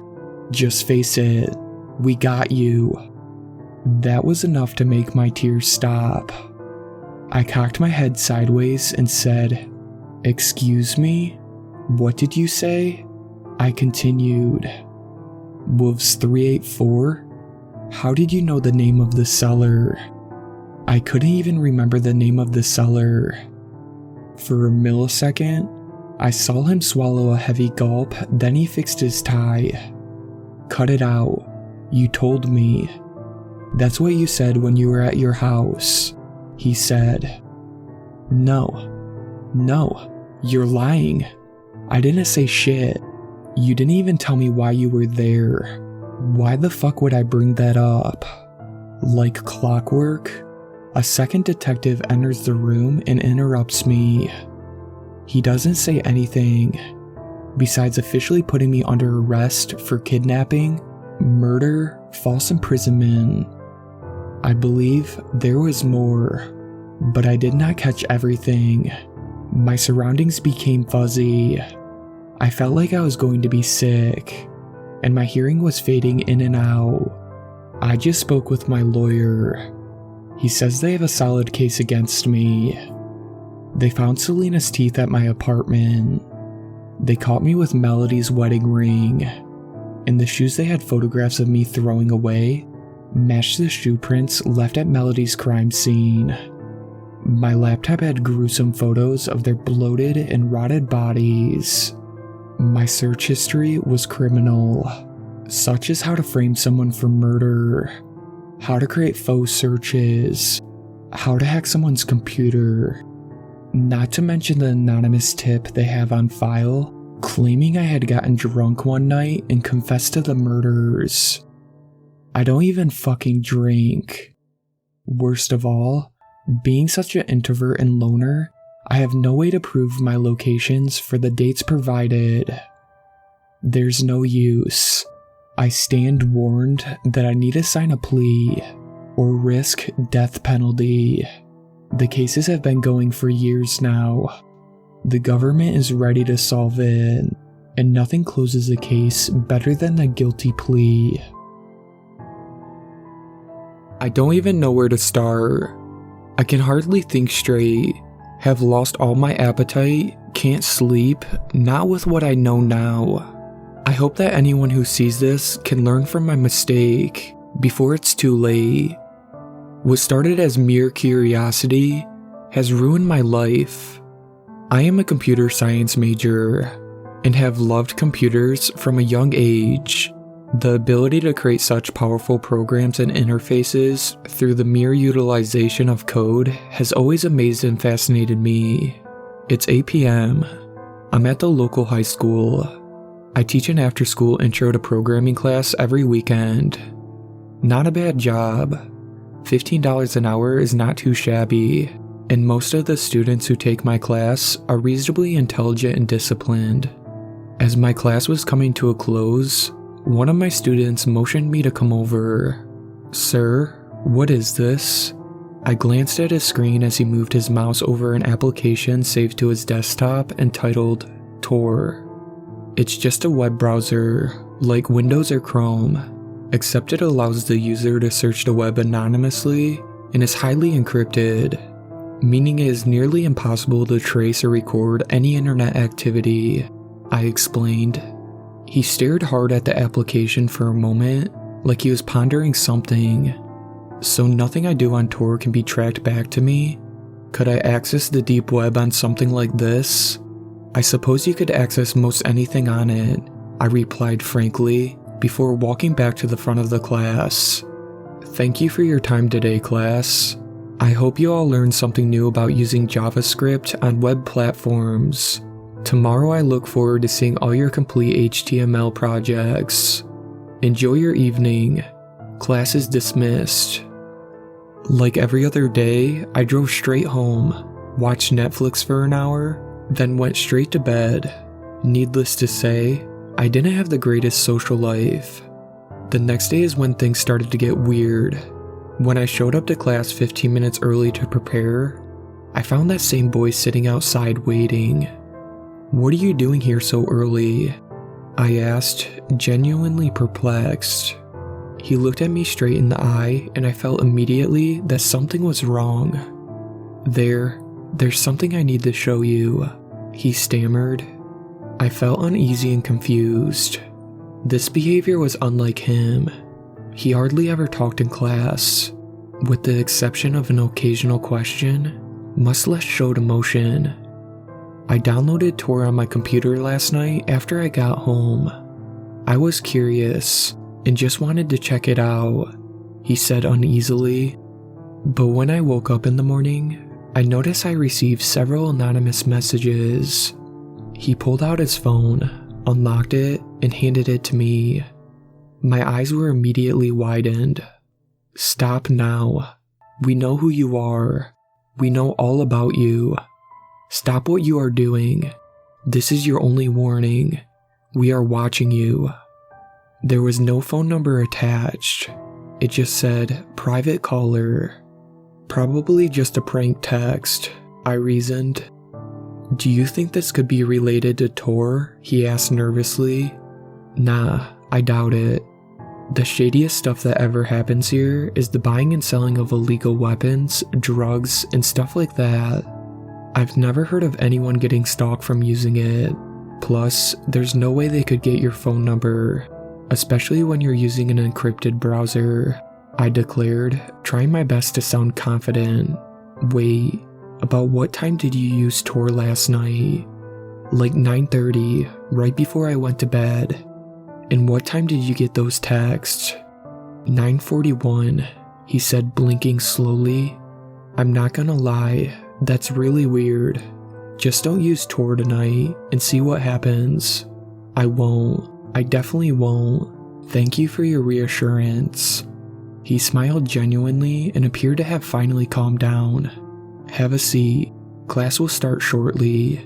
Speaker 1: Just face it, we got you." That was enough to make my tears stop. I cocked my head sideways and said, "Excuse me? What did you say?" I continued, "Wolves 384? How did you know the name of the seller?" I couldn't even remember the name of the seller. For a millisecond, I saw him swallow a heavy gulp, then he fixed his tie. "Cut it out. You told me. That's what you said when you were at your house," he said. No, you're lying. I didn't say shit. You didn't even tell me why you were there. Why the fuck would I bring that up?" Like clockwork, a second detective enters the room and interrupts me. He doesn't say anything, besides officially putting me under arrest for kidnapping, murder, false imprisonment. I believe there was more, but I did not catch everything. My surroundings became fuzzy. I felt like I was going to be sick, and my hearing was fading in and out. I just spoke with my lawyer. He says they have a solid case against me. They found Selena's teeth at my apartment. They caught me with Melody's wedding ring, and the shoes they had photographs of me throwing away matched the shoe prints left at Melody's crime scene. My laptop had gruesome photos of their bloated and rotted bodies. My search history was criminal, such as how to frame someone for murder, how to create faux searches, how to hack someone's computer, not to mention the anonymous tip they have on file claiming I had gotten drunk one night and confessed to the murders. I don't even fucking drink. Worst of all, being such an introvert and loner, I have no way to prove my locations for the dates provided. There's no use. I stand warned that I need to sign a plea or risk death penalty. The cases have been going for years now. The government is ready to solve it, and nothing closes a case better than a guilty plea. I don't even know where to start. I can hardly think straight, have lost all my appetite, can't sleep, not with what I know now. I hope that anyone who sees this can learn from my mistake before it's too late. What started as mere curiosity has ruined my life. I am a computer science major and have loved computers from a young age. The ability to create such powerful programs and interfaces through the mere utilization of code has always amazed and fascinated me. It's 8 p.m. I'm at the local high school. I teach an after-school intro to programming class every weekend. Not a bad job. $15 an hour is not too shabby, and most of the students who take my class are reasonably intelligent and disciplined. As my class was coming to a close, one of my students motioned me to come over. "Sir, what is this?" I glanced at his screen as he moved his mouse over an application saved to his desktop entitled Tor. It's just a web browser, like Windows or Chrome, except it allows the user to search the web anonymously and is highly encrypted, meaning it is nearly impossible to trace or record any internet activity, I explained. He stared hard at the application for a moment, like he was pondering something. "So nothing I do on Tor can be tracked back to me? Could I access the deep web on something like this?" "I suppose you could access most anything on it," I replied frankly, before walking back to the front of the class. "Thank you for your time today, class. I hope you all learned something new about using JavaScript on web platforms. Tomorrow I look forward to seeing all your complete HTML projects. Enjoy your evening. Class is dismissed." Like every other day, I drove straight home, watched Netflix for an hour, then went straight to bed. Needless to say, I didn't have the greatest social life. The next day is when things started to get weird. When I showed up to class 15 minutes early to prepare, I found that same boy sitting outside waiting. "What are you doing here so early?" I asked, genuinely perplexed. He looked at me straight in the eye, and I felt immediately that something was wrong. There's something I need to show you," he stammered. I felt uneasy and confused. This behavior was unlike him. He hardly ever talked in class. With the exception of an occasional question, much less showed emotion. I downloaded Tor on my computer last night after I got home. I was curious and just wanted to check it out, he said uneasily. But when I woke up in the morning, I noticed I received several anonymous messages. He pulled out his phone, unlocked it, and handed it to me. My eyes were immediately widened. "Stop now. We know who you are. We know all about you. Stop what you are doing. This is your only warning. We are watching you." There was no phone number attached. It just said, "Private caller." Probably just a prank text, I reasoned. "Do you think this could be related to Tor?" he asked nervously. "Nah, I doubt it. The shadiest stuff that ever happens here is the buying and selling of illegal weapons, drugs, and stuff like that. I've never heard of anyone getting stalked from using it. Plus, there's no way they could get your phone number, especially when you're using an encrypted browser," I declared, trying my best to sound confident. "Wait, about what time did you use Tor last night?" "Like 9:30, right before I went to bed." "And what time did you get those texts?" 9:41, he said, blinking slowly. "I'm not gonna lie, that's really weird. Just don't use Tor tonight and see what happens." "I won't. I definitely won't. Thank you for your reassurance." He smiled genuinely and appeared to have finally calmed down. "Have a seat. Class will start shortly."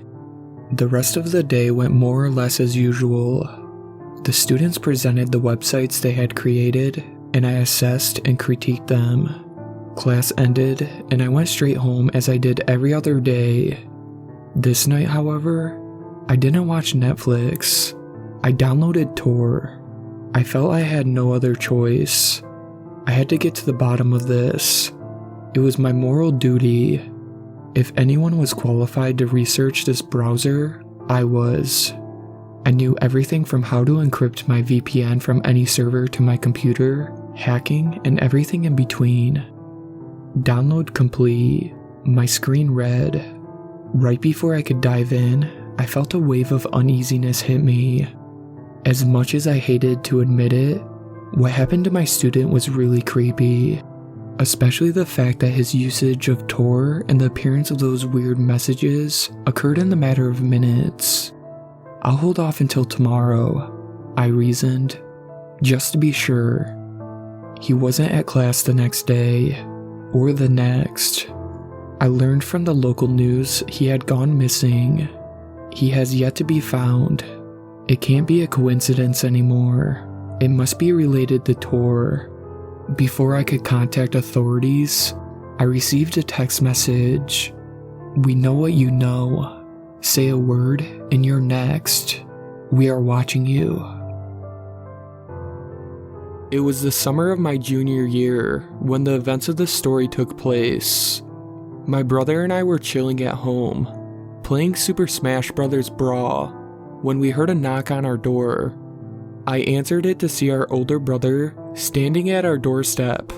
Speaker 1: The rest of the day went more or less as usual. The students presented the websites they had created, and I assessed and critiqued them. Class ended, and I went straight home as I did every other day. This night, however, I didn't watch Netflix. I downloaded Tor. I felt I had no other choice. I had to get to the bottom of this. It was my moral duty. If anyone was qualified to research this browser, I was. I knew everything from how to encrypt my VPN from any server to my computer, hacking, and everything in between. Download complete. My screen read. Right before I could dive in, I felt a wave of uneasiness hit me. As much as I hated to admit it, what happened to my student was really creepy, especially the fact that his usage of Tor and the appearance of those weird messages occurred in the matter of minutes. I'll hold off until tomorrow, I reasoned, just to be sure. He wasn't at class the next day, or the next. I learned from the local news he had gone missing. He has yet to be found. It can't be a coincidence anymore. It must be related to Tor. Before I could contact authorities, I received a text message. "We know what you know. Say a word and you're next. We are watching you." It was the summer of my junior year when the events of the story took place. My brother and I were chilling at home, playing Super Smash Bros. Brawl, when we heard a knock on our door. I answered it to see our older brother standing at our doorstep.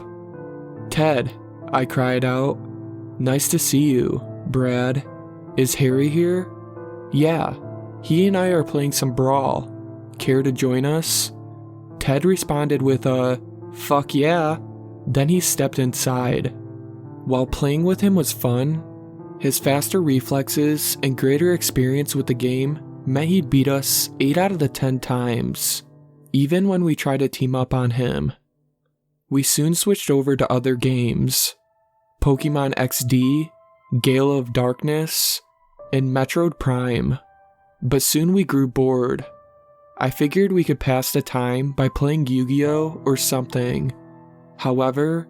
Speaker 1: "Ted," I cried out. "Nice to see you, Brad. Is Harry here?" "Yeah, he and I are playing some Brawl. Care to join us?" Ted responded with a, "Fuck yeah." Then he stepped inside. While playing with him was fun, his faster reflexes and greater experience with the game meant he'd beat us 8 out of the 10 times, even when we tried to team up on him. We soon switched over to other games. Pokemon XD, Gale of Darkness, and Metroid Prime. But soon we grew bored. I figured we could pass the time by playing Yu-Gi-Oh! Or something. However,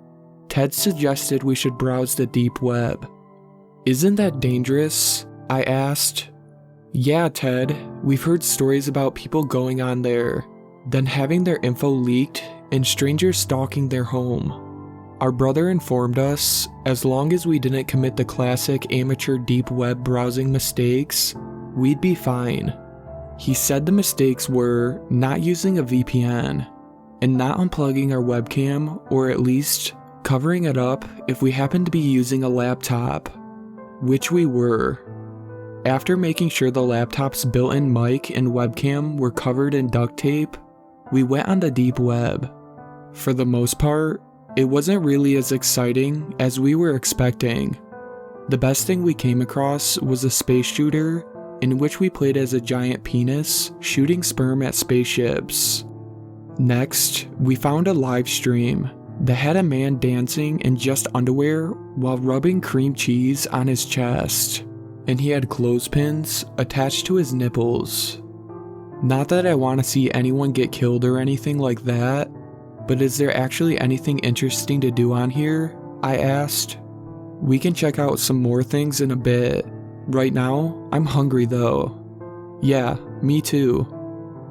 Speaker 1: Ted suggested we should browse the deep web. "Isn't that dangerous?" I asked. "Yeah, Ted, we've heard stories about people going on there, then having their info leaked and strangers stalking their home. Our brother informed us, as long as we didn't commit the classic amateur deep web browsing mistakes, we'd be fine. He said the mistakes were not using a VPN, and not unplugging our webcam, or at least covering it up if we happened to be using a laptop, which we were. After making sure the laptop's built-in mic and webcam were covered in duct tape, we went on the deep web. For the most part, it wasn't really as exciting as we were expecting. The best thing we came across was a space shooter in which we played as a giant penis shooting sperm at spaceships. Next, we found a live stream that had a man dancing in just underwear while rubbing cream cheese on his chest, and he had clothespins attached to his nipples. Not that I want to see anyone get killed or anything like that, but is there actually anything interesting to do on here? I asked. We can check out some more things in a bit. Right now, I'm hungry though. Yeah, me too.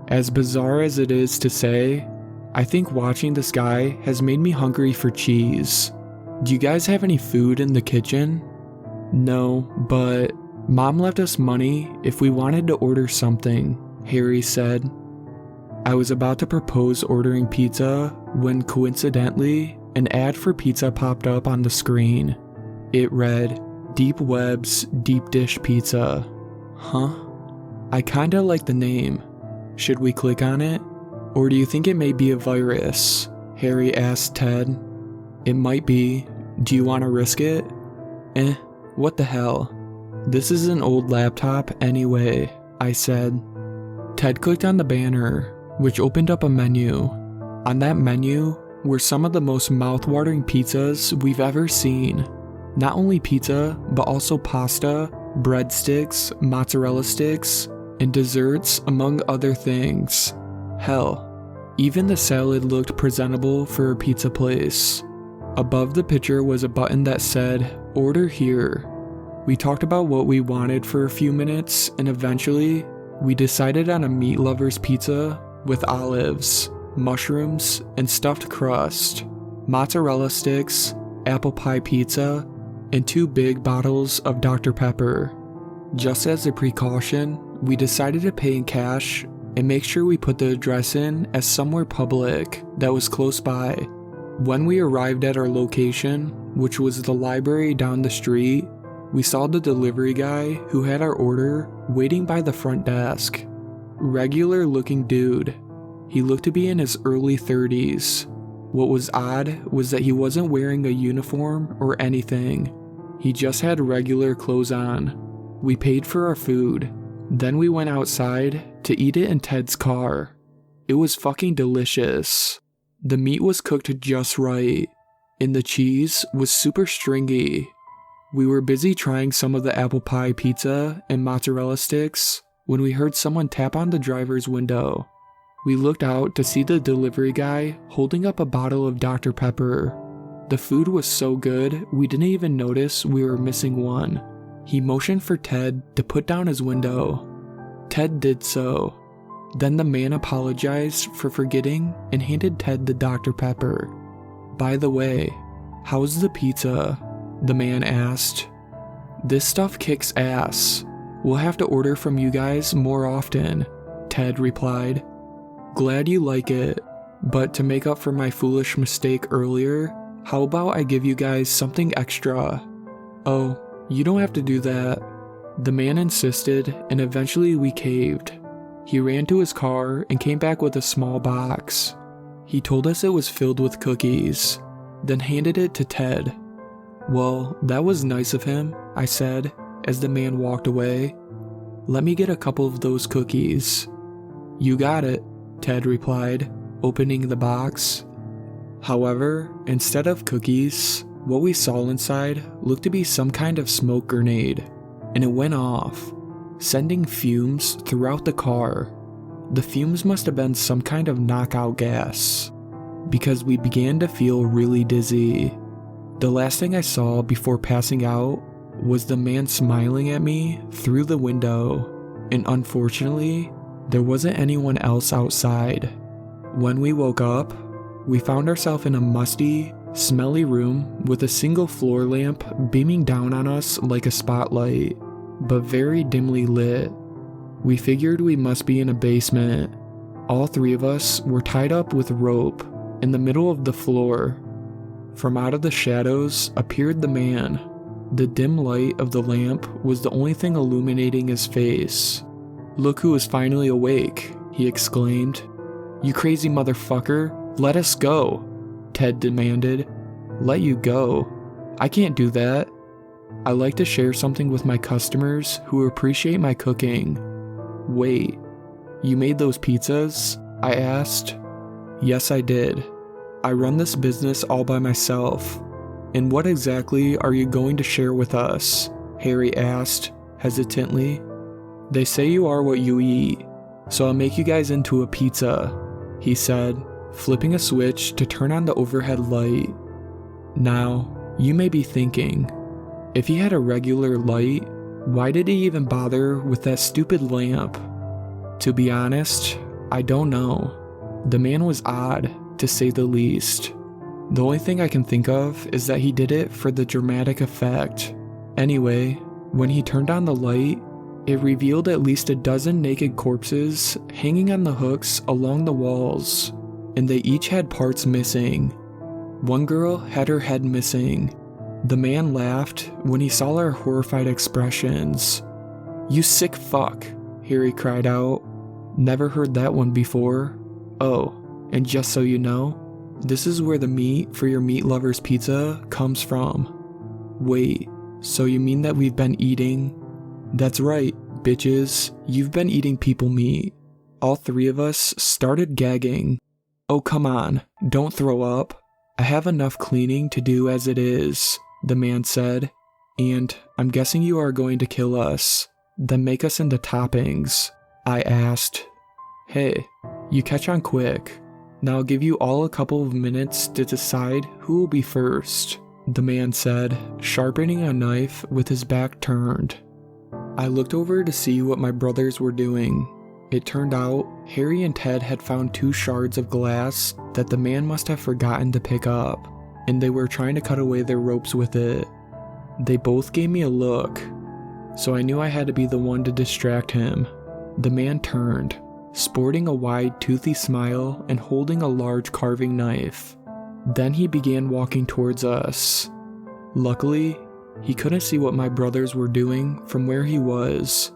Speaker 1: As bizarre as it is to say, I think watching this guy has made me hungry for cheese. Do you guys have any food in the kitchen? No, but Mom left us money if we wanted to order something, Harry said. I was about to propose ordering pizza when coincidentally an ad for pizza popped up on the screen. It read, "Deep Web's Deep Dish Pizza." Huh? I kinda like the name. Should we click on it? Or do you think it may be a virus? Harry asked Ted. It might be. Do you want to risk it? What the hell? This is an old laptop anyway, I said. Ted clicked on the banner, which opened up a menu. On that menu were some of the most mouth-watering pizzas we've ever seen. Not only pizza, but also pasta, breadsticks, mozzarella sticks, and desserts, among other things. Hell, even the salad looked presentable for a pizza place. Above the picture was a button that said, "Order here." We talked about what we wanted for a few minutes, and eventually, we decided on a meat lover's pizza with olives, mushrooms, and stuffed crust, mozzarella sticks, apple pie pizza, and 2 big bottles of Dr. Pepper. Just as a precaution, we decided to pay in cash and make sure we put the address in as somewhere public that was close by. When we arrived at our location, which was the library down the street, we saw the delivery guy who had our order waiting by the front desk. Regular looking dude. He looked to be in his early 30s. What was odd was that he wasn't wearing a uniform or anything. He just had regular clothes on. We paid for our food. Then we went outside to eat it in Ted's car. It was fucking delicious. The meat was cooked just right, and the cheese was super stringy. We were busy trying some of the apple pie pizza and mozzarella sticks when we heard someone tap on the driver's window. We looked out to see the delivery guy holding up a bottle of Dr. Pepper. The food was so good, we didn't even notice we were missing one. He motioned for Ted to put down his window. Ted did so. Then the man apologized for forgetting and handed Ted the Dr. Pepper. By the way, how's the pizza? The man asked. This stuff kicks ass. We'll have to order from you guys more often, Ted replied. Glad you like it, but to make up for my foolish mistake earlier, how about I give you guys something extra? Oh, you don't have to do that. The man insisted, and eventually we caved. He ran to his car and came back with a small box. He told us it was filled with cookies, then handed it to Ted. Well, that was nice of him, I said, as the man walked away. Let me get a couple of those cookies. You got it, Ted replied, opening the box. However, instead of cookies, what we saw inside looked to be some kind of smoke grenade, and it went off, sending fumes throughout the car. The fumes must have been some kind of knockout gas, because we began to feel really dizzy. The last thing I saw before passing out was the man smiling at me through the window, and unfortunately, there wasn't anyone else outside. When we woke up, we found ourselves in a musty, smelly room with a single floor lamp beaming down on us like a spotlight, but very dimly lit. We figured we must be in a basement. All three of us were tied up with rope in the middle of the floor. From out of the shadows appeared the man. The dim light of the lamp was the only thing illuminating his face. "Look who is finally awake," he exclaimed. "You crazy motherfucker, let us go," Ted demanded. "Let you go? I can't do that. I like to share something with my customers who appreciate my cooking." "Wait, you made those pizzas?" I asked. "Yes, I did. I run this business all by myself." "And what exactly are you going to share with us?" Harry asked, hesitantly. "They say you are what you eat, so I'll make you guys into a pizza," he said, flipping a switch to turn on the overhead light. Now, you may be thinking, if he had a regular light, why did he even bother with that stupid lamp? To be honest, I don't know. The man was odd, to say the least. The only thing I can think of is that he did it for the dramatic effect. Anyway, when he turned on the light, it revealed at least a dozen naked corpses hanging on the hooks along the walls, and they each had parts missing. One girl had her head missing. The man laughed when he saw our horrified expressions. "You sick fuck," Harry cried out. "Never heard that one before. Oh, and just so you know, this is where the meat for your meat lovers pizza comes from." "Wait, so you mean that we've been eating?" "That's right, bitches, you've been eating people meat." All three of us started gagging. "Oh, come on, don't throw up. I have enough cleaning to do as it is," the man said. "And I'm guessing you are going to kill us, then make us into toppings," I asked. "Hey, you catch on quick. Now I'll give you all a couple of minutes to decide who will be first," the man said, sharpening a knife with his back turned. I looked over to see what my brothers were doing. It turned out Harry and Ted had found 2 shards of glass that the man must have forgotten to pick up, and they were trying to cut away their ropes with it. They both gave me a look, so I knew I had to be the one to distract him. The man turned, sporting a wide, toothy smile and holding a large carving knife. Then he began walking towards us. Luckily, he couldn't see what my brothers were doing from where he was.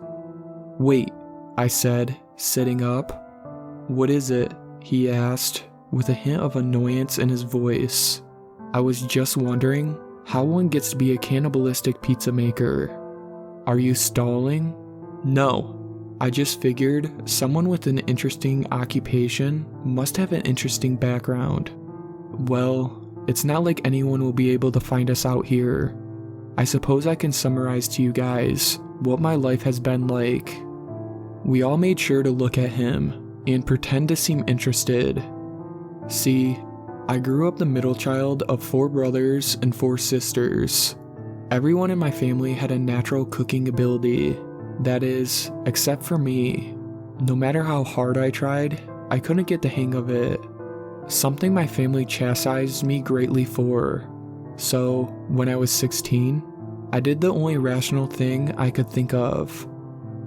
Speaker 1: "Wait," I said, sitting up. "What is it?" he asked, with a hint of annoyance in his voice. I was just wondering how one gets to be a cannibalistic pizza maker. "Are you stalling?" "No. I just figured someone with an interesting occupation must have an interesting background." "Well, it's not like anyone will be able to find us out here. I suppose I can summarize to you guys what my life has been like." We all made sure to look at him and pretend to seem interested. "See, I grew up the middle child of 4 brothers and 4 sisters. Everyone in my family had a natural cooking ability. That is, except for me. No matter how hard I tried, I couldn't get the hang of it. Something my family chastised me greatly for. So, when I was 16, I did the only rational thing I could think of.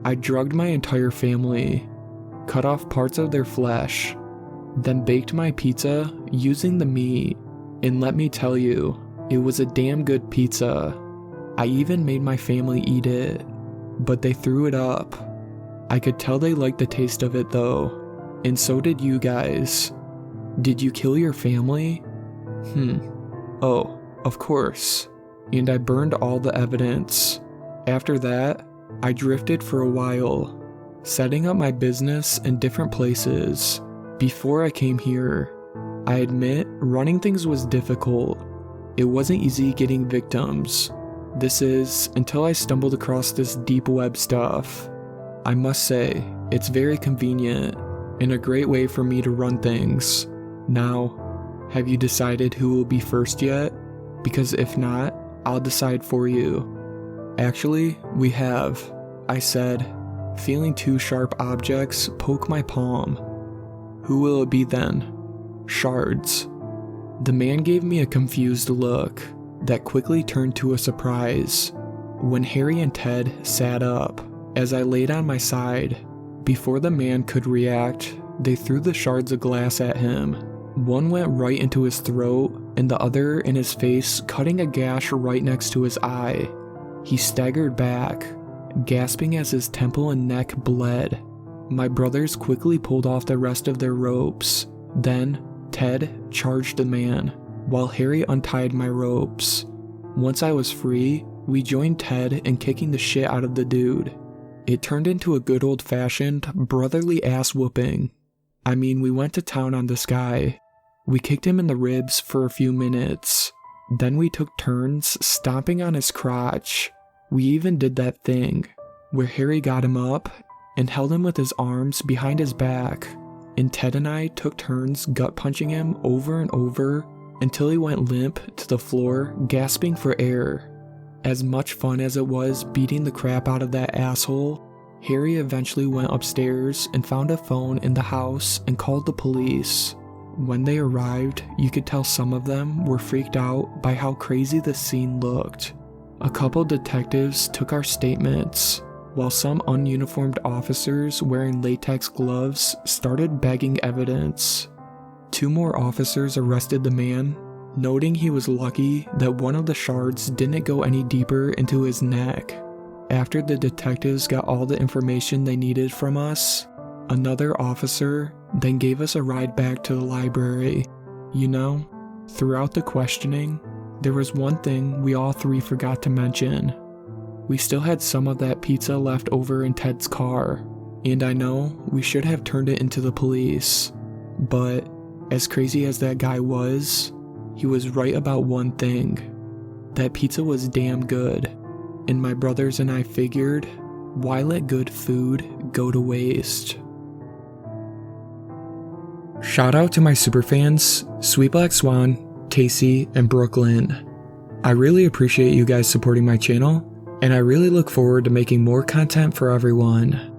Speaker 1: I drugged my entire family, cut off parts of their flesh, then baked my pizza using the meat, and let me tell you, it was a damn good pizza. I even made my family eat it, but they threw it up. I could tell they liked the taste of it though, and so did you guys. Did you kill your family?" "Oh, of course. And I burned all the evidence. After that, I drifted for a while, setting up my business in different places. Before I came here, I admit running things was difficult. It wasn't easy getting victims. This is until I stumbled across this deep web stuff. I must say, it's very convenient and a great way for me to run things. Now, have you decided who will be first yet? Because if not, I'll decide for you. Actually, we have, I said, feeling two sharp objects poke my palm. Who will it be then? Shards. The man gave me a confused look that quickly turned to a surprise when Harry and Ted sat up as I laid on my side. Before the man could react, they threw the shards of glass at him. One went right into his throat and the other in his face, cutting a gash right next to his eye. He staggered back, gasping as his temple and neck bled. My brothers quickly pulled off the rest of their ropes. Then, Ted charged the man, while Harry untied my ropes. Once I was free, we joined Ted in kicking the shit out of the dude. It turned into a good old-fashioned, brotherly ass-whooping. I mean, we went to town on this guy. We kicked him in the ribs for a few minutes. Then we took turns stomping on his crotch. We even did that thing, where Harry got him up and held him with his arms behind his back, and Ted and I took turns gut-punching him over and over until he went limp to the floor, gasping for air. As much fun as it was beating the crap out of that asshole, Harry eventually went upstairs and found a phone in the house and called the police. When they arrived, you could tell some of them were freaked out by how crazy the scene looked. A couple detectives took our statements, while some ununiformed officers wearing latex gloves started bagging evidence. 2 more officers arrested the man, noting he was lucky that one of the shards didn't go any deeper into his neck. After the detectives got all the information they needed from us, another officer then gave us a ride back to the library. You know, throughout the questioning, there was one thing we all 3 forgot to mention. We still had some of that pizza left over in Ted's car, and I know we should have turned it into the police, but as crazy as that guy was, he was right about one thing. That pizza was damn good, and my brothers and I figured, why let good food go to waste? Shout out to my superfans, Sweet Black Swan, Casey, and Brooklyn. I really appreciate you guys supporting my channel, and I really look forward to making more content for everyone.